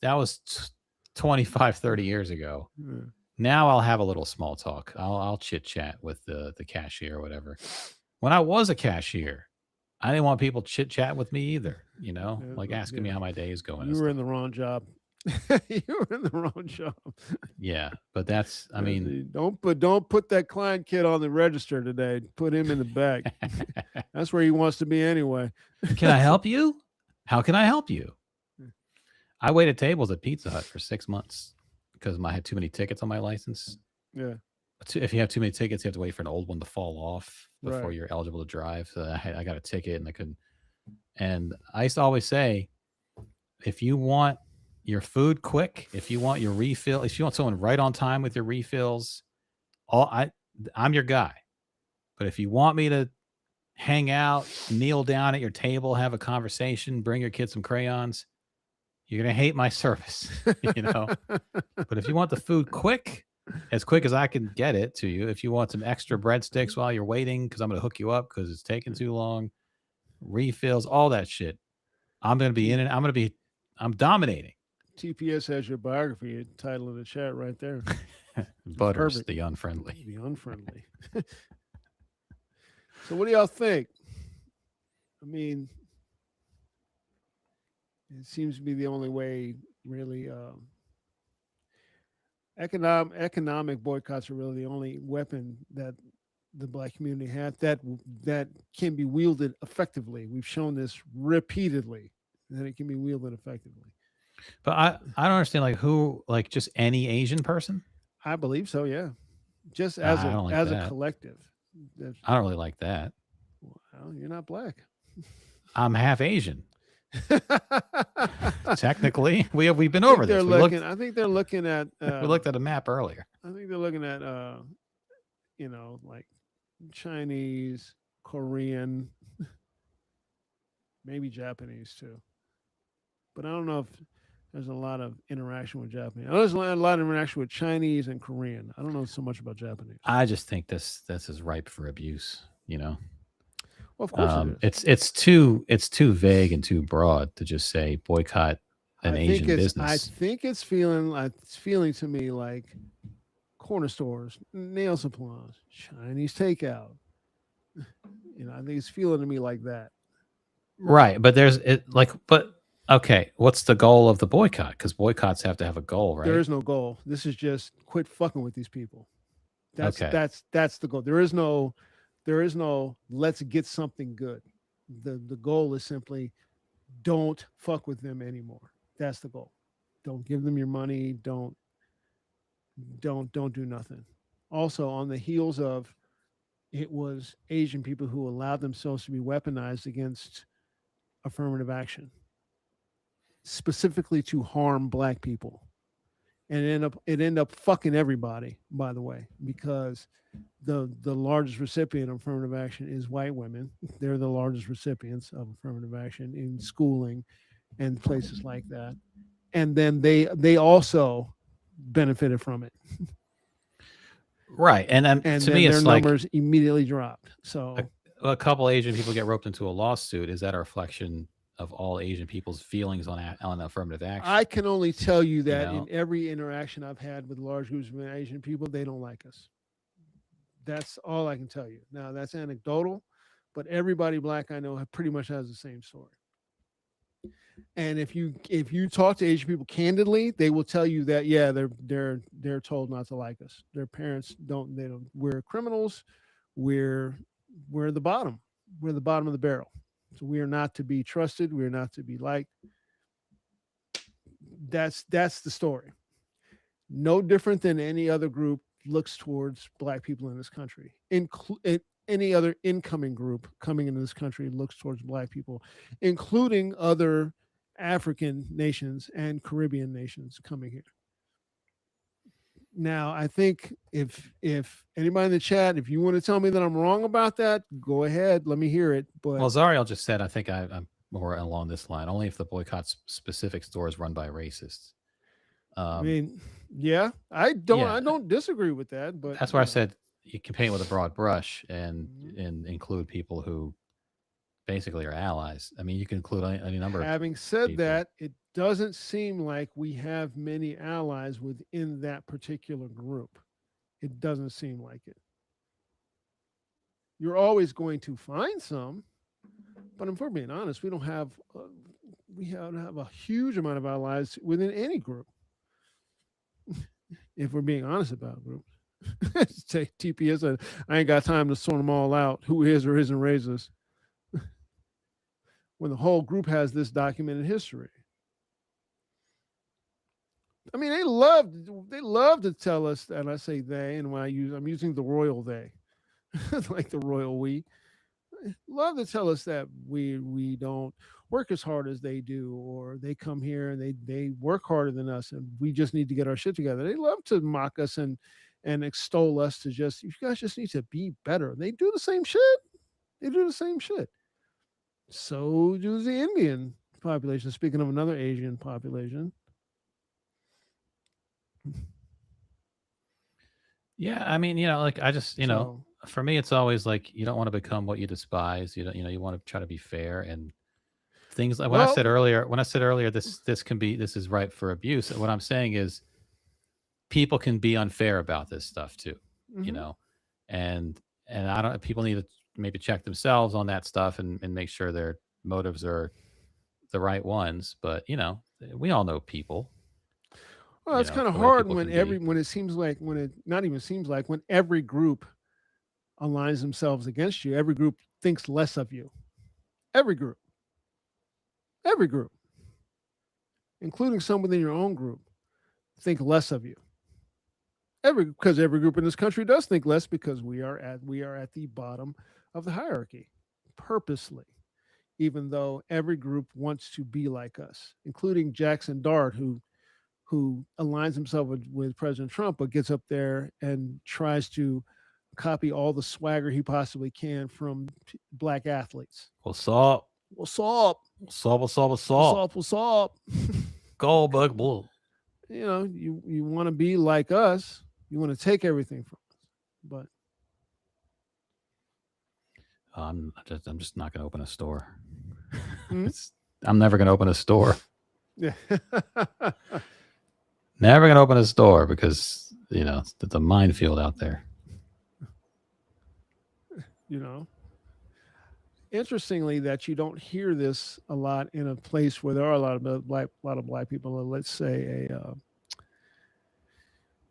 25, 30 years ago. Yeah. Now I'll have a little small talk. I'll chit chat with the cashier or whatever. When I was a cashier, I didn't want people chit chat with me either. You know, Yeah, like asking me yeah. how my day is going. You and were stuff. in the wrong job. You were in the wrong job. Yeah, but that's. I mean, don't put that client kid on the register today. Put him in the back. That's where he wants to be anyway. can I help you? How can I help you? I waited tables at Pizza Hut for 6 months because I had too many tickets on my license. Yeah. If you have too many tickets, you have to wait for an old one to fall off before Right. you're eligible to drive. So I got a ticket and I couldn't. And I used to always say, if you want your food quick, if you want your refill, if you want someone right on time with your refills, I'm your guy. But if you want me to hang out, kneel down at your table, have a conversation, bring your kid some crayons, you're gonna hate my service, you know. But if you want the food quick, as quick as I can get it to you, if you want some extra breadsticks while you're waiting, because I'm gonna hook you up because it's taking too long, refills, all that shit, I'm gonna be in it. I'm dominating. TPS has your biography title in the chat right there. Butters, perfect. the unfriendly. The unfriendly. So what do y'all think? I mean, it seems to be the only way, really. Economic boycotts are really the only weapon that the black community has that can be wielded effectively. We've shown this repeatedly that it can be wielded effectively. But I don't understand, like, who, like, just any Asian person? I believe so. Yeah, just as I don't like a that. collective. I don't really like that. Well, you're not black. I'm half Asian. Technically, we've been over this. I think they're looking at. We looked at a map earlier. I think they're looking at, like Chinese, Korean, maybe Japanese too. But I don't know if there's a lot of interaction with Japanese. I know there's a lot of interaction with Chinese and Korean. I don't know so much about Japanese. I just think this is ripe for abuse. You know. Well, of course it is. It's too vague and too broad to just say boycott an Asian business. I think it's feeling to me like corner stores, nail salons, Chinese takeout. I think it's feeling to me like that. Right, but okay, what's the goal of the boycott? Because boycotts have to have a goal, right? There is no goal. This is just quit fucking with these people. That's the goal. There is no let's get something good. The goal is simply don't fuck with them anymore. That's the goal. Don't give them your money. Don't do nothing. Also, on the heels of it was Asian people who allowed themselves to be weaponized against affirmative action, specifically to harm black people. And it ended up fucking everybody, by the way, because the largest recipient of affirmative action is white women. They're the largest recipients of affirmative action in schooling and places like that. And then they also benefited from it. Right. And to me, it's their like numbers immediately dropped. So a couple Asian people get roped into a lawsuit. Is that a reflection of all Asian people's feelings on affirmative action? I can only tell you that in every interaction I've had with large groups of Asian people, they don't like us. That's all I can tell you. Now, that's anecdotal, but everybody black I know pretty much has the same story. And if you talk to Asian people candidly, they will tell you that they're told not to like us. Their parents don't. We're criminals. We're the bottom. We're the bottom of the barrel. So we are not to be trusted. We are not to be liked. That's the story. No different than any other group looks towards black people in this country. Any other incoming group coming into this country looks towards black people, including other African nations and Caribbean nations coming here. Now, I think if anybody in the chat, if you want to tell me that I'm wrong about that, go ahead. Let me hear it. But Zariel just said, I think more along this line. Only if the boycott's specific stores run by racists. I mean, yeah, I don't disagree with that, but that's why I said you can paint with a broad brush and Mhm. include people who basically are allies. I mean, you can include any number of having said people. that, it doesn't seem like we have many allies within that particular group. It doesn't seem like it. You're always going to find some, but if we're being honest, we don't have a huge amount of allies within any group. If we're being honest about groups, take TPS. I ain't got time to sort them all out. Who is or isn't racist? When the whole group has this documented history. I mean, they love to tell us, and I say they, and I'm using the royal they, like the royal we. Love to tell us that we don't work as hard as they do, or they come here and they work harder than us, and we just need to get our shit together. They love to mock us and extol us to just, you guys just need to be better. They do the same shit. They do the same shit. So do the Indian population. Speaking of another Asian population. Yeah, I mean, like I just, So, for me, it's always like you don't want to become what you despise. You don't, you want to try to be fair and things like when I well, said earlier, this this is ripe for abuse. What I'm saying is people can be unfair about this stuff too, you mhm. know, and I don't. People need to maybe check themselves on that stuff and make sure their motives are the right ones. But we all know people, Well, it's kind of the way hard people when can be. when it seems like, when it not even seems like, when every group aligns themselves against you, every group thinks less of you. Every group, every group, including some within your own group, think less of you. Because every group in this country does think less, because we are at the bottom of the hierarchy, purposely. Even though every group wants to be like us, including Jackson Dart, who aligns himself with President Trump, but gets up there and tries to copy all the swagger he possibly can from black athletes. What's up? What's up? What's up? What's up? What's What's up? up? What's up? Go, bug, bull. You want to be like us. You want to take everything from us, but I'm just not going to open a store. Hmm? I'm never going to open a store. yeah. Never going to open a store because it's a minefield out there. Interestingly, that you don't hear this a lot in a place where there are a lot of black people. Let's say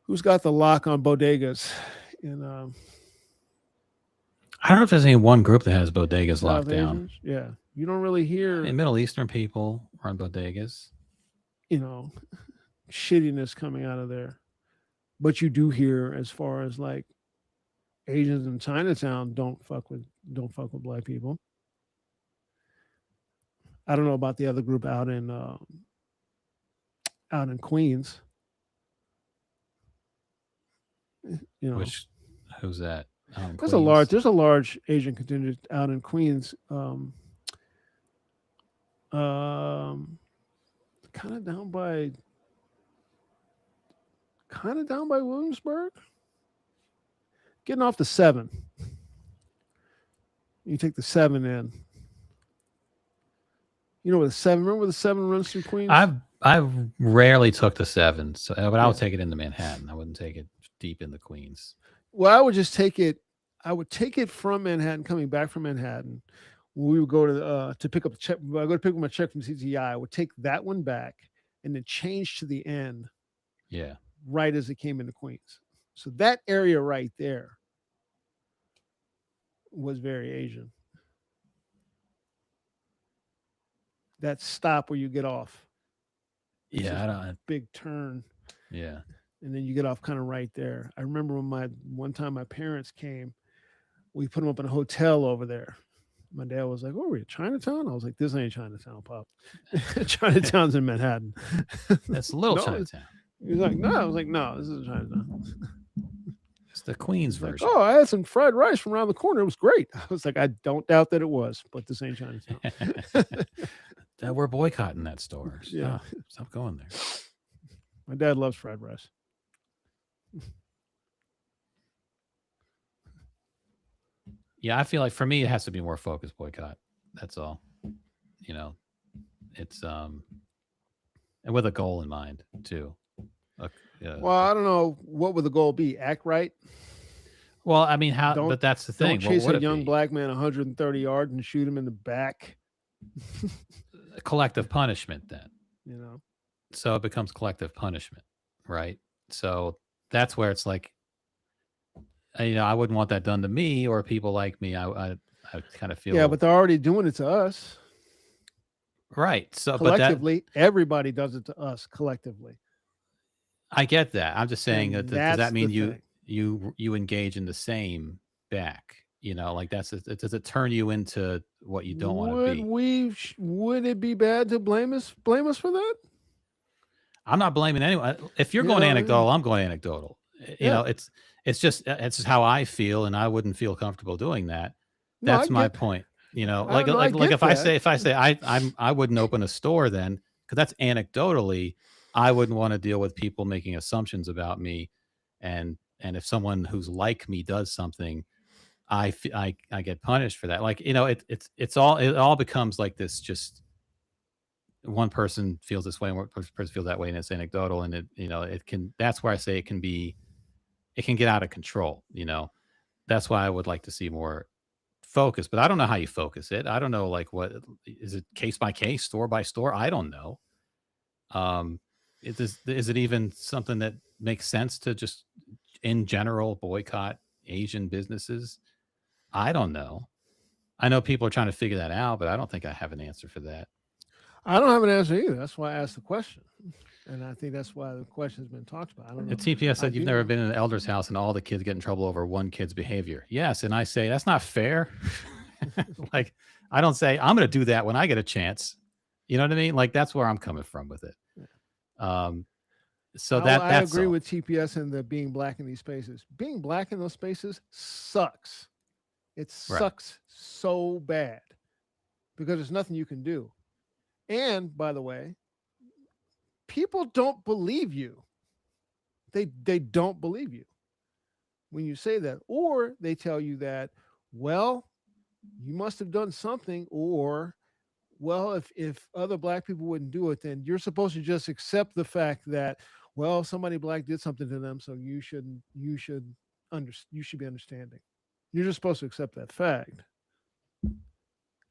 who's got the lock on bodegas in I don't know if there's any one group that has bodegas South locked down. Asians? Yeah, you don't really hear And Middle Eastern people run bodegas. Shittiness coming out of there, but you do hear, as far as like Asians in Chinatown don't fuck with black people. I don't know about the other group out in Queens. Who's that? There's a large Asian contingent out in Queens. Kind of down by Williamsburg. Getting off the 7. You take the 7 in. You know where the 7? Remember where the 7 runs through Queens? I've rarely took the 7, but I would take it into Manhattan. I wouldn't take it deep into Queens. Well, I would just take it. I would take it from Manhattan, coming back from Manhattan. We would go to pick up the check. I go to pick up my check from CTI. I would take that one back and then change to the end. Yeah. Right as it came into Queens. So that area right there was very Asian. That stop where you get off. Yeah, I don't. Big turn. Yeah. And then you get off kind of right there. I remember when one time my parents came, we put them up in a hotel over there. My dad was like, "Oh, are we at Chinatown?" I was like, "This ain't Chinatown, Pop. Chinatown's in Manhattan." That's a little Chinatown. He was like, "No." I was like, "No, this isn't Chinatown." It's the Queen's He's like, version. oh, I had some fried rice from around the corner. It was great. I was like, I don't doubt that it was, but this ain't Chinatown. We're boycotting that store. Yeah. Stop going there. My dad loves fried rice. Yeah, I feel like for me it has to be more focused boycott. That's all. You know, it's and with a goal in mind too. Well, I don't know what would the goal be. Act right. Well, I mean, how? Don't- But that's the thing. Don't chase What would a it young be? black man 130 yards and shoot him in the back. Collective punishment then. You know. So it becomes collective punishment, right? So that's where it's like, you know, I wouldn't want that done to me or people like me. I kind of feel Yeah, but they're already doing it to us. right. So, but that Collectively, everybody does it to us collectively. I get that. I'm just saying And that does that's that mean the thing. you engage in the same back? You know, like does it turn you into what you don't want to be? Would it be bad to blame us for that? I'm not blaming anyone. If you're You going know, anecdotal, I'm going anecdotal. You Yeah. know, it's just how I feel, and I wouldn't feel comfortable doing that. No, That's I my get- point. You know, I like know, I like get if I say I wouldn't open a store then, because that's anecdotally, I wouldn't want to deal with people making assumptions about me, and if someone who's like me does something, I get punished for that. Like, you know, it all becomes like this. Just one person feels this way and one person feels that way, and it's anecdotal, and it can. That's where I say it can get out of control. You know, that's why I would like to see more focus, but I don't know how you focus it. I don't know, like, what is it, case by case, store by store? I don't know. Is it even something that makes sense to just in general boycott Asian businesses? I don't know. I know people are trying to figure that out, but I don't think I have an answer for that. I don't have an answer either. That's why I asked the question. And I think that's why the question's been talked about. I don't know. The TPS I said you've do never know. been in an elder's house and all the kids get in trouble over one kid's behavior. Yes, and I say that's not fair. Like, I don't say I'm going to do that when I get a chance. You know what I mean? Like, that's where I'm coming from with it. So I that's agree all. with TPS and the being black in these spaces. Being black in those spaces sucks. It Right. sucks so bad because there's nothing you can do. And by the way, people don't believe you. They don't believe you when you say that, or they tell you that, well, you must have done something, or well, if other black people wouldn't do it, then you're supposed to just accept the fact that, well, somebody black did something to them, so you should be understanding. You're just supposed to accept that fact,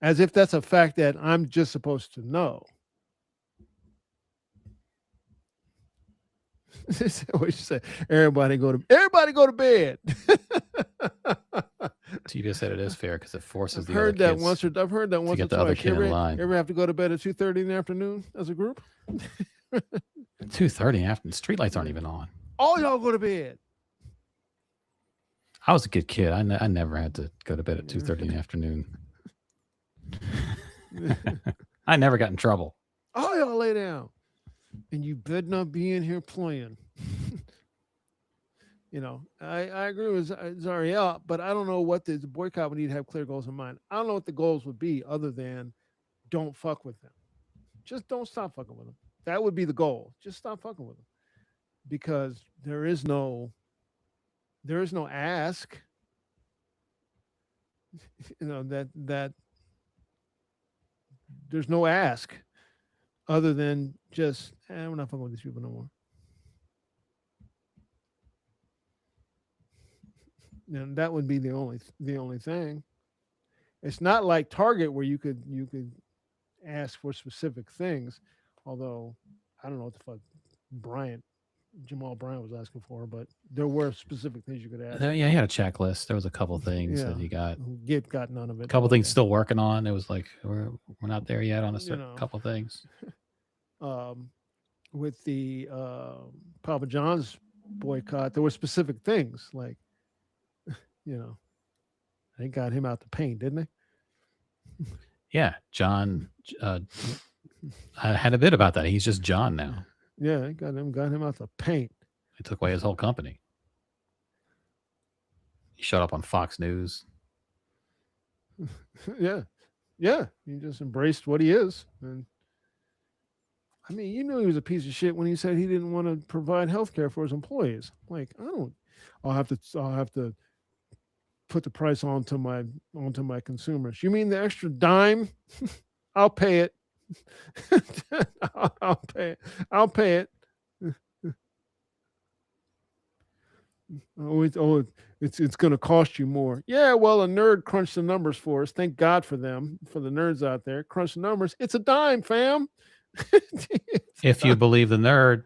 as if that's a fact that I'm just supposed to know. What you say? Everybody go to bed. TPS said it is fair because it forces I've the heard other that kids. I've heard that once get or the other twice. kid in You line. ever have to go to bed at 2:30 in the afternoon as a group? 2:30 after the streetlights aren't even on. All y'all go to bed. I was a good kid. I never had to go to bed at 2:30 in the afternoon. I never got in trouble. All y'all lay down, and you better not be in here playing. You know, I agree with Zariel, but I don't know what the boycott would need to have clear goals in mind. I don't know what the goals would be other than don't fuck with them. Just don't stop fucking with them. That would be the goal. Just stop fucking with them, because there is no ask. You know, that there's no ask other than just we're not fucking with these people no more. And that would be the only thing. It's not like Target where you could ask for specific things, although I don't know what the fuck Jamal Bryant was asking for, but there were specific things you could ask. Yeah, he had a checklist. There was a couple things that he got. Got none of it. A couple things still working on. It was like we're not there yet on a certain know. couple things. With the Papa John's boycott, there were specific things like, you know, they got him out the paint, didn't they? Yeah, John. I had a bit about that. He's just John now. Yeah, they got him out the paint. They took away his whole company. He showed up on Fox News. Yeah. He just embraced what he is. And I mean, you knew he was a piece of shit when he said he didn't want to provide health care for his employees. Like, I'll have to put the price onto my consumers. You mean the extra dime? I'll pay it. I'll pay it. I'll pay it. It's going to cost you more. Yeah, well, a nerd crunched the numbers for us. Thank God for them, for the nerds out there. Crunch the numbers. It's a dime, fam. If you believe the nerd,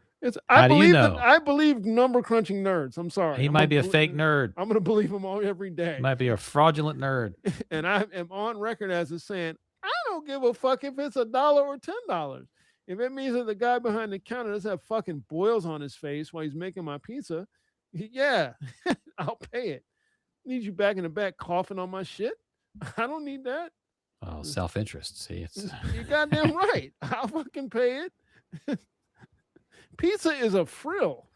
I how do you believe know? I believe number crunching nerds. I'm sorry. He might be a fake nerd. I'm going to believe him all every day. He might be a fraudulent nerd. And I am on record as saying, I don't give a fuck if it's $1 or $10. If it means that the guy behind the counter doesn't have fucking boils on his face while he's making my pizza, yeah, I'll pay it. Need you back in the back coughing on my shit? I don't need that. Oh, self-interest. See, it's you're goddamn right. I'll fucking pay it. Pizza is a frill.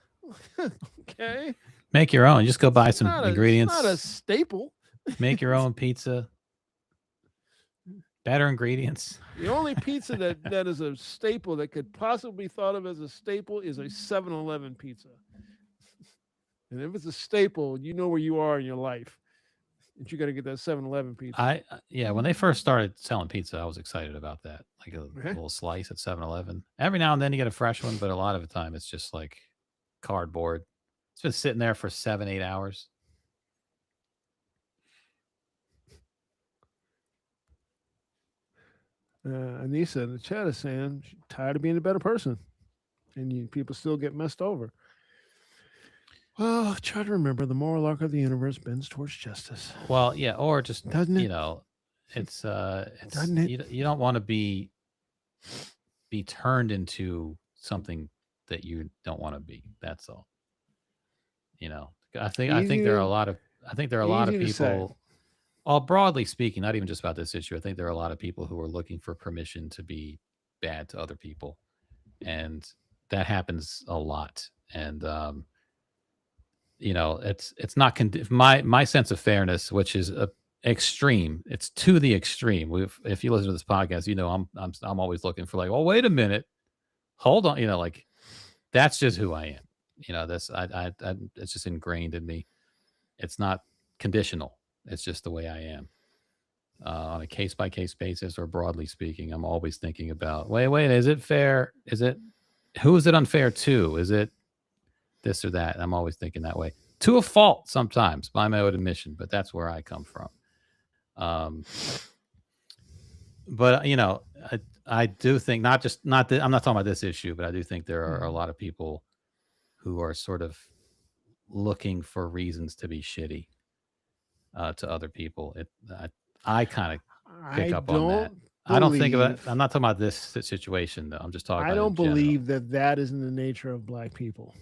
Okay. Make your own. Just go buy some ingredients. It's not a staple. Make your own pizza. Better ingredients. The only pizza that is a staple that could possibly be thought of as a staple is a 7-Eleven pizza. And if it's a staple, you know where you are in your life. And you got to get that 7-Eleven pizza. When they first started selling pizza, I was excited about that. Like a little slice at 7-Eleven. Every now and then you get a fresh one, but a lot of the time it's just like cardboard. It's been sitting there for 7-8 hours. Anissa in the chat is saying she's tired of being a better person. And people still get messed over. Well, try to remember the moral arc of the universe bends towards justice. Well, yeah, or just doesn't it? You know, it's you don't want to be turned into something that you don't want to be. That's all. You know, I think there are a lot of people. Well, broadly speaking, not even just about this issue. I think there are a lot of people who are looking for permission to be bad to other people, and that happens a lot. And you know, it's not my sense of fairness, which is extreme. It's to the extreme. If you listen to this podcast, you know I'm always looking for like, well, wait a minute, hold on. You know, like that's just who I am. You know, this I it's just ingrained in me. It's not conditional. It's just the way I am. On a case by case basis, or broadly speaking, I'm always thinking about wait, is it fair? Who is it unfair to? Is it this or that? I'm always thinking that way, to a fault sometimes, by my own admission, but that's where I come from. But you know, I do think I'm not talking about this issue, but I do think there are a lot of people who are sort of looking for reasons to be shitty to other people. I kind of pick up on that. I don't think about. I'm not talking about this situation though. I'm just talking. I don't believe that is in the nature of black people.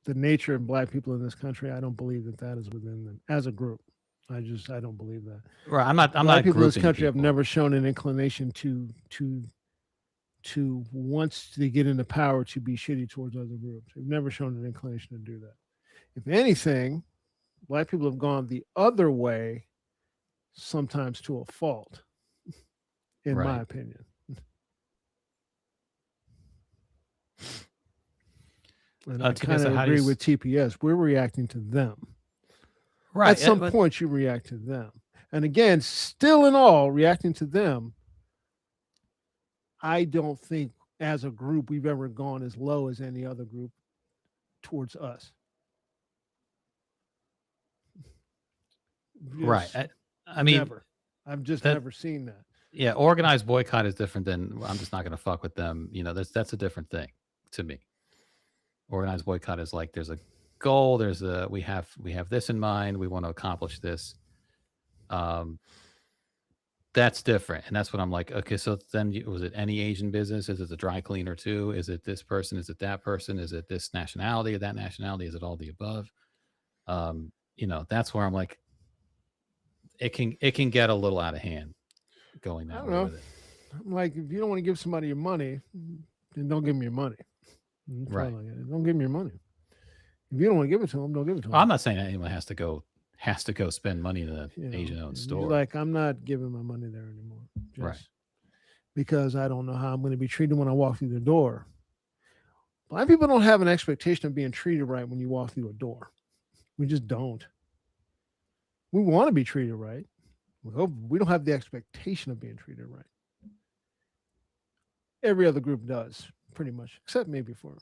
The nature of black people in this country, I don't believe that is within them as a group. I don't believe that. Right. I'm not. Black people in this country have never shown an inclination to once they get into power to be shitty towards other groups. They've never shown an inclination to do that. If anything, black people have gone the other way, sometimes to a fault, in my opinion. And I kind of agree with TPS. We're reacting to them. Right. At some point, you react to them. And again, still in all, reacting to them, I don't think as a group we've ever gone as low as any other group towards us. Right. I mean, never. I've just never seen that. Yeah, organized boycott is different than I'm just not going to fuck with them. You know, that's a different thing to me. Organized boycott is like there's a goal. We have this in mind. We want to accomplish this. That's different, and that's what I'm like. Okay, so then was it any Asian business? Is it the dry cleaner too? Is it this person? Is it that person? Is it this nationality or that nationality? Is it all the above? You know, that's where I'm like, it can get a little out of hand going that way with it. I'm like, if you don't want to give somebody your money, then don't give them your money. Right. Don't give them your money. If you don't want to give it to them, don't give it to them. I'm not saying anyone has to go spend money in an Asian-owned He's store. like, I'm not giving my money there anymore. Just Right. because I don't know how I'm going to be treated when I walk through the door. Black people don't have an expectation of being treated right when you walk through a door. We just don't. We want to be treated right. We don't have the expectation of being treated right. Every other group does, pretty much, except maybe for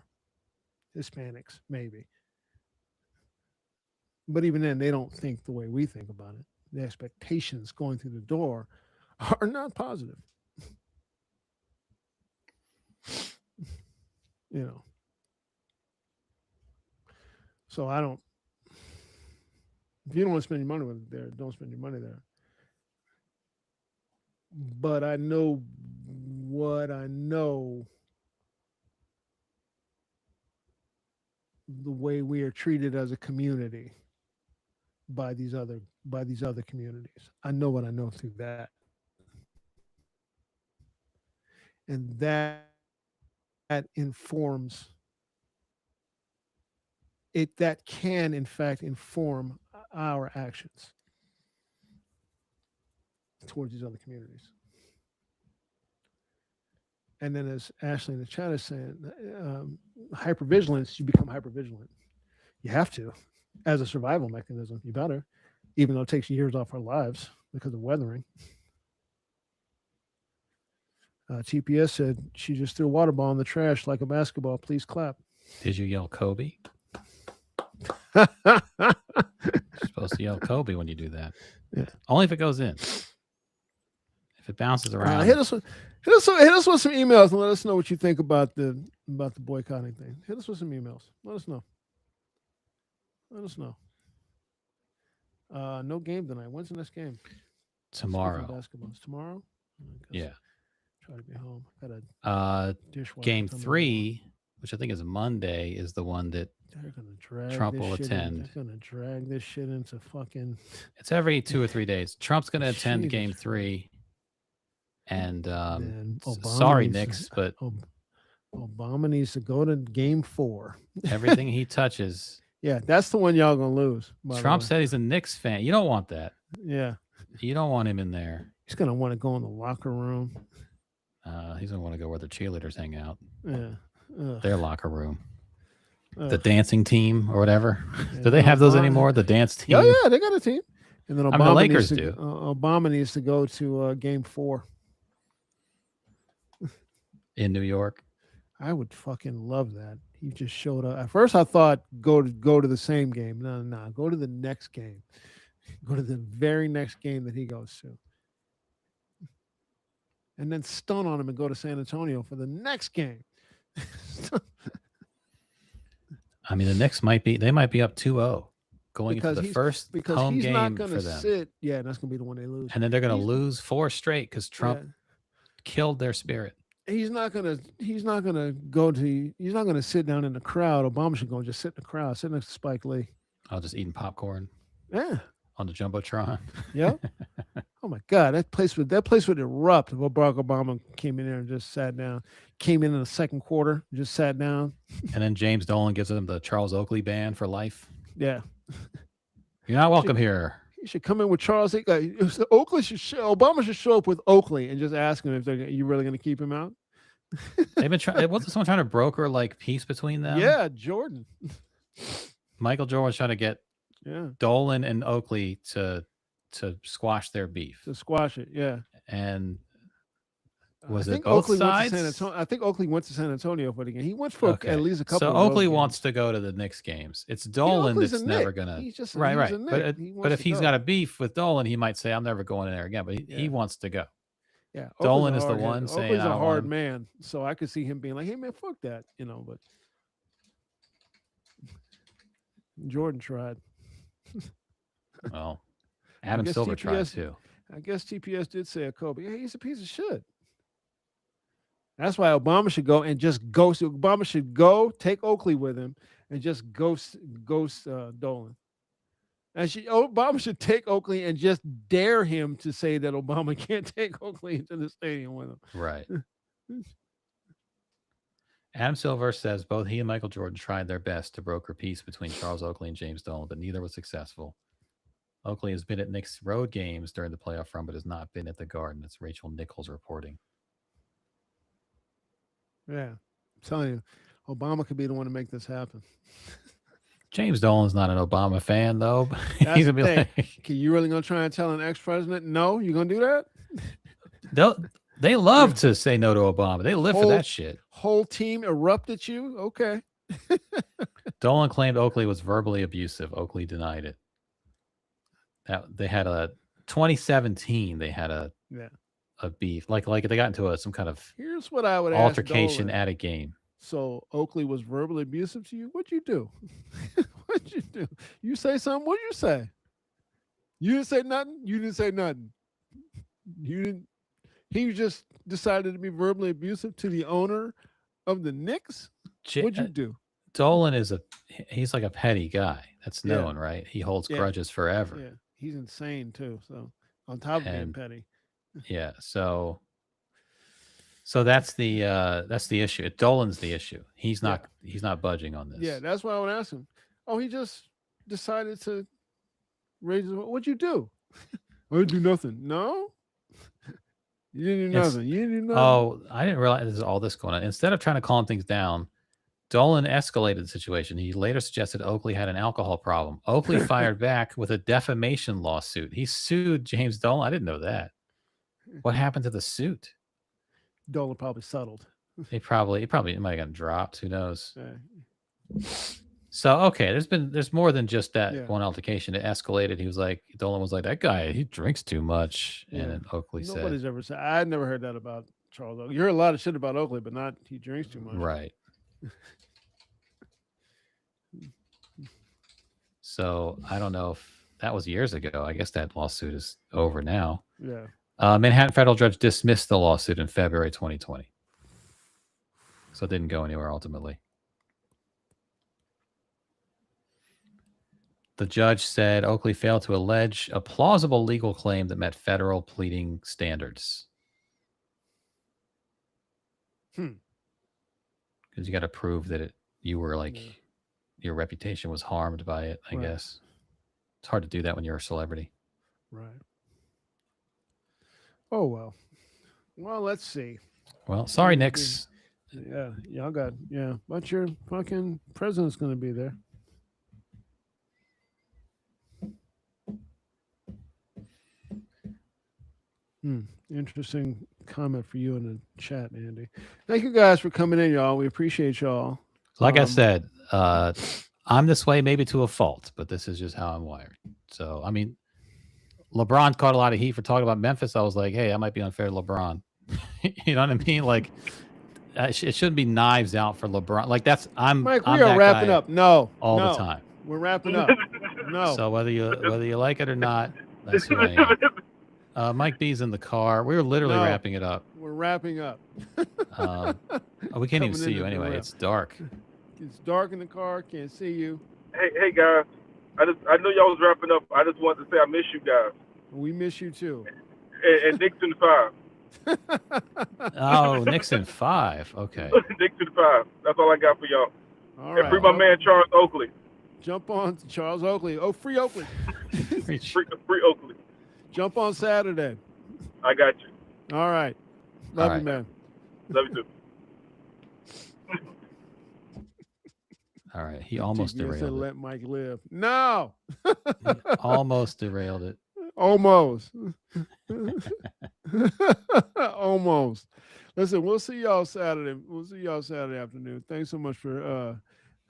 Hispanics, maybe. But even then, they don't think the way we think about it. The expectations going through the door are not positive. So I don't. If you don't want to spend your money with it there, don't spend your money there. But I know what I know. The way we are treated as a community by these other communities. I know what I know through that. And that informs it, that can in fact inform our actions towards these other communities. And then, as Ashley in the chat is saying, hypervigilance, you become hypervigilant. You have to, as a survival mechanism. You better, even though it takes years off our lives because of weathering. TPS said she just threw a water ball in the trash like a basketball. Please clap. Did you yell Kobe? You're supposed to yell Kobe when you do that. Yeah. Only if it goes in. If it bounces around. Hit us with some emails and let us know what you think about the boycotting thing. Hit us with some emails. Let us know. No game tonight. When's the next game? Tomorrow. Basketball. Tomorrow? Yeah. Try to be home. Got a dishwasher. Game 3, which I think is Monday, is the one that Trump will attend. They're gonna drag this shit into fucking. It's every 2 or 3 days. Trump's gonna attend Game 3. And sorry, Knicks, but Obama needs to go to Game 4. Everything he touches. Yeah, that's the one y'all gonna lose. Trump said he's a Knicks fan. You don't want that. Yeah, you don't want him in there. He's gonna want to go in the locker room. He's gonna want to go where the cheerleaders hang out. Yeah, their locker room. The dancing team or whatever. Yeah, do they have those anymore? The dance team. Oh yeah, they got a team. And then Obama the Lakers do. Obama needs to go to Game 4 in New York. I would fucking love that. He just showed up. At first, I thought go to the same game. No, go to the next game. Go to the very next game that he goes to, and then stun on him and go to San Antonio for the next game. I mean, the Knicks might be up 2-0 going into the first home game for them. Yeah, that's gonna be the one they lose, and then they're gonna lose 4 straight because Trump killed their spirit. He's not gonna sit down in the crowd. Obama should go and just sit in the crowd, sit next to Spike Lee. I'll just eating popcorn. Yeah. On the Jumbotron. Yeah. Oh my God, that place would erupt if Barack Obama came in there and just sat down. Came in the second quarter, just sat down. And then James Dolan gives him the Charles Oakley band for life. Yeah. You're not welcome here. You should come in with Charles. Obama should show up with Oakley and just ask him if you really going to keep him out. They've been trying. Wasn't someone trying to broker like peace between them? Yeah, Jordan. Michael Jordan was trying to get Dolan and Oakley to squash their beef. To squash it, yeah. And was it both Oakley sides? I think Oakley went to San Antonio for the game. He went for at least a couple. So Oakley wants to go to the Knicks games. It's Dolan that's never gonna. Right. But if he's got a beef with Dolan, he might say, "I'm never going in there again." But he wants to go. Yeah, Dolan is the one saying, Oakley's a hard man, so I could see him being like, "Hey man, fuck that," But Jordan tried. Well, Adam Silver tried too. I guess TPS did say a Kobe. Yeah, he's a piece of shit. That's why Obama should go and just ghost. Obama should go take Oakley with him and just ghost Dolan. And Obama should take Oakley and just dare him to say that Obama can't take Oakley into the stadium with him. Right. Adam Silver says both he and Michael Jordan tried their best to broker peace between Charles Oakley and James Dolan, but neither was successful. Oakley has been at Knicks road games during the playoff run, but has not been at the Garden. It's Rachel Nichols reporting. Yeah, I'm telling you, Obama could be the one to make this happen. James Dolan's not an Obama fan, though. That's He's the gonna be thing. like, Can you really gonna try and tell an ex-president no? You gonna do that? they love to say no to Obama. They live for that shit. Whole team erupt at you. Okay. Dolan claimed Oakley was verbally abusive. Oakley denied it. They had a 2017. They had a beef, like they got into some kind of Here's what I would altercation ask at a game. So Oakley was verbally abusive to you. What'd you do? What'd you do? You say something? What'd you say? You didn't say nothing. You didn't say nothing. You didn't. He just decided to be verbally abusive to the owner of the Knicks. What'd you do? Dolan he's like a petty guy. That's known, right? He holds grudges forever. Yeah, he's insane too. So on top of being petty. Yeah. So that's the issue. Dolan's the issue. He's not budging on this. Yeah, that's why I would ask him. Oh, he just decided to raise his. What'd you do? I didn't do nothing. No. You didn't do nothing. You didn't do nothing. Oh, I didn't realize there's all this going on. Instead of trying to calm things down, Dolan escalated the situation. He later suggested Oakley had an alcohol problem. Oakley fired back with a defamation lawsuit. He sued James Dolan. I didn't know that. What happened to the suit? Dolan probably settled. He might have gotten dropped. Who knows? So okay, there's more than just that one altercation. It escalated. He was like, Dolan was like, that guy, he drinks too much. And then Oakley Nobody's said, ever said. I never heard that about Charles Oakley. You heard a lot of shit about Oakley, but not he drinks too much. Right. So I don't know if that was years ago. I guess that lawsuit is over now. Yeah. Manhattan federal judge dismissed the lawsuit in February 2020. So it didn't go anywhere ultimately. The judge said Oakley failed to allege a plausible legal claim that met federal pleading standards. Because you got to prove that you were like, your reputation was harmed by it, I guess. It's hard to do that when you're a celebrity. Right. Oh, well. Well, let's see. Well, sorry, Knicks. Yeah, y'all got, but your fucking president's going to be there. Interesting comment for you in the chat, Andy. Thank you guys for coming in, y'all. We appreciate y'all. Like I said, I'm this way maybe to a fault, but this is just how I'm wired. So, I mean, LeBron caught a lot of heat for talking about Memphis. I was like, hey, I might be unfair to LeBron. You know what I mean? Like, it shouldn't be knives out for LeBron. Like, Mike, we are wrapping up. No. All the time. We're wrapping up. No. So whether you like it or not, that's who I am. Mike B's in the car. We were literally wrapping it up. We're wrapping up. We can't even see you anyway. It's dark. It's dark in the car. Can't see you. Hey guys. I know y'all was wrapping up. I just wanted to say I miss you guys. We miss you too. And Nixon 5. Oh, Nixon 5. Okay. Nixon 5. That's all I got for y'all. All right. And free my man Charles Oakley. Jump on to Charles Oakley. Oh, free Oakley. free Oakley. Jump on Saturday. I got you. All right. Love you, man. Love you too. All right. He almost derailed it. Let Mike live. No. Almost derailed it. Almost. Almost. Listen, we'll see y'all Saturday. We'll see y'all Saturday afternoon. Thanks so much for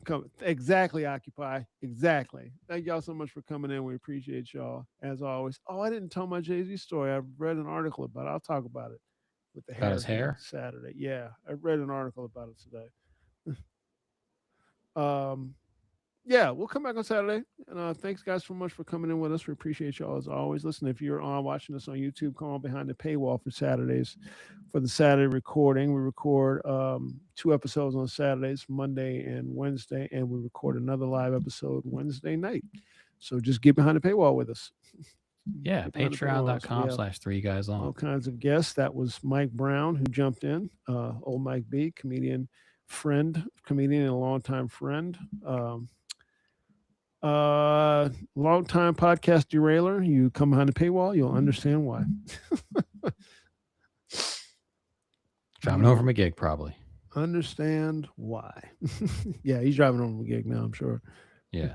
coming. Exactly, Occupy. Exactly. Thank y'all so much for coming in. We appreciate y'all as always. Oh, I didn't tell my Jay-Z story. I've read an article about it. I'll talk about it with the hair. About his hair? Saturday. Yeah. I read an article about it today. Yeah, we'll come back on Saturday. And thanks guys so much for coming in with us. We appreciate y'all as always. Listen, if you're watching us on YouTube, come on behind the paywall for Saturdays for the Saturday recording. We record 2 episodes on Saturdays, Monday and Wednesday, and we record another live episode Wednesday night. So just get behind the paywall with us. Yeah, patreon.com/3guys on. All kinds of guests. That was Mike Brown who jumped in, old Mike B, comedian friend, comedian, and a longtime friend. Longtime podcast derailer. You come behind the paywall, you'll understand why. Driving home from a gig, probably. Understand why. Yeah, he's driving home from a gig now, I'm sure. Yeah.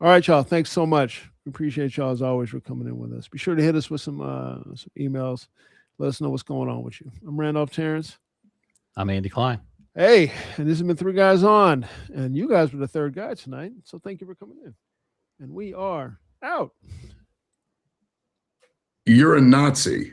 All right, y'all. Thanks so much. We appreciate y'all as always for coming in with us. Be sure to hit us with some emails. Let us know what's going on with you. I'm Randolph Terrence. I'm Andy Klein. Hey, and this has been 3 Guys On, and you guys were the 3rd guy tonight. So thank you for coming in. And we are out. You're a Nazi.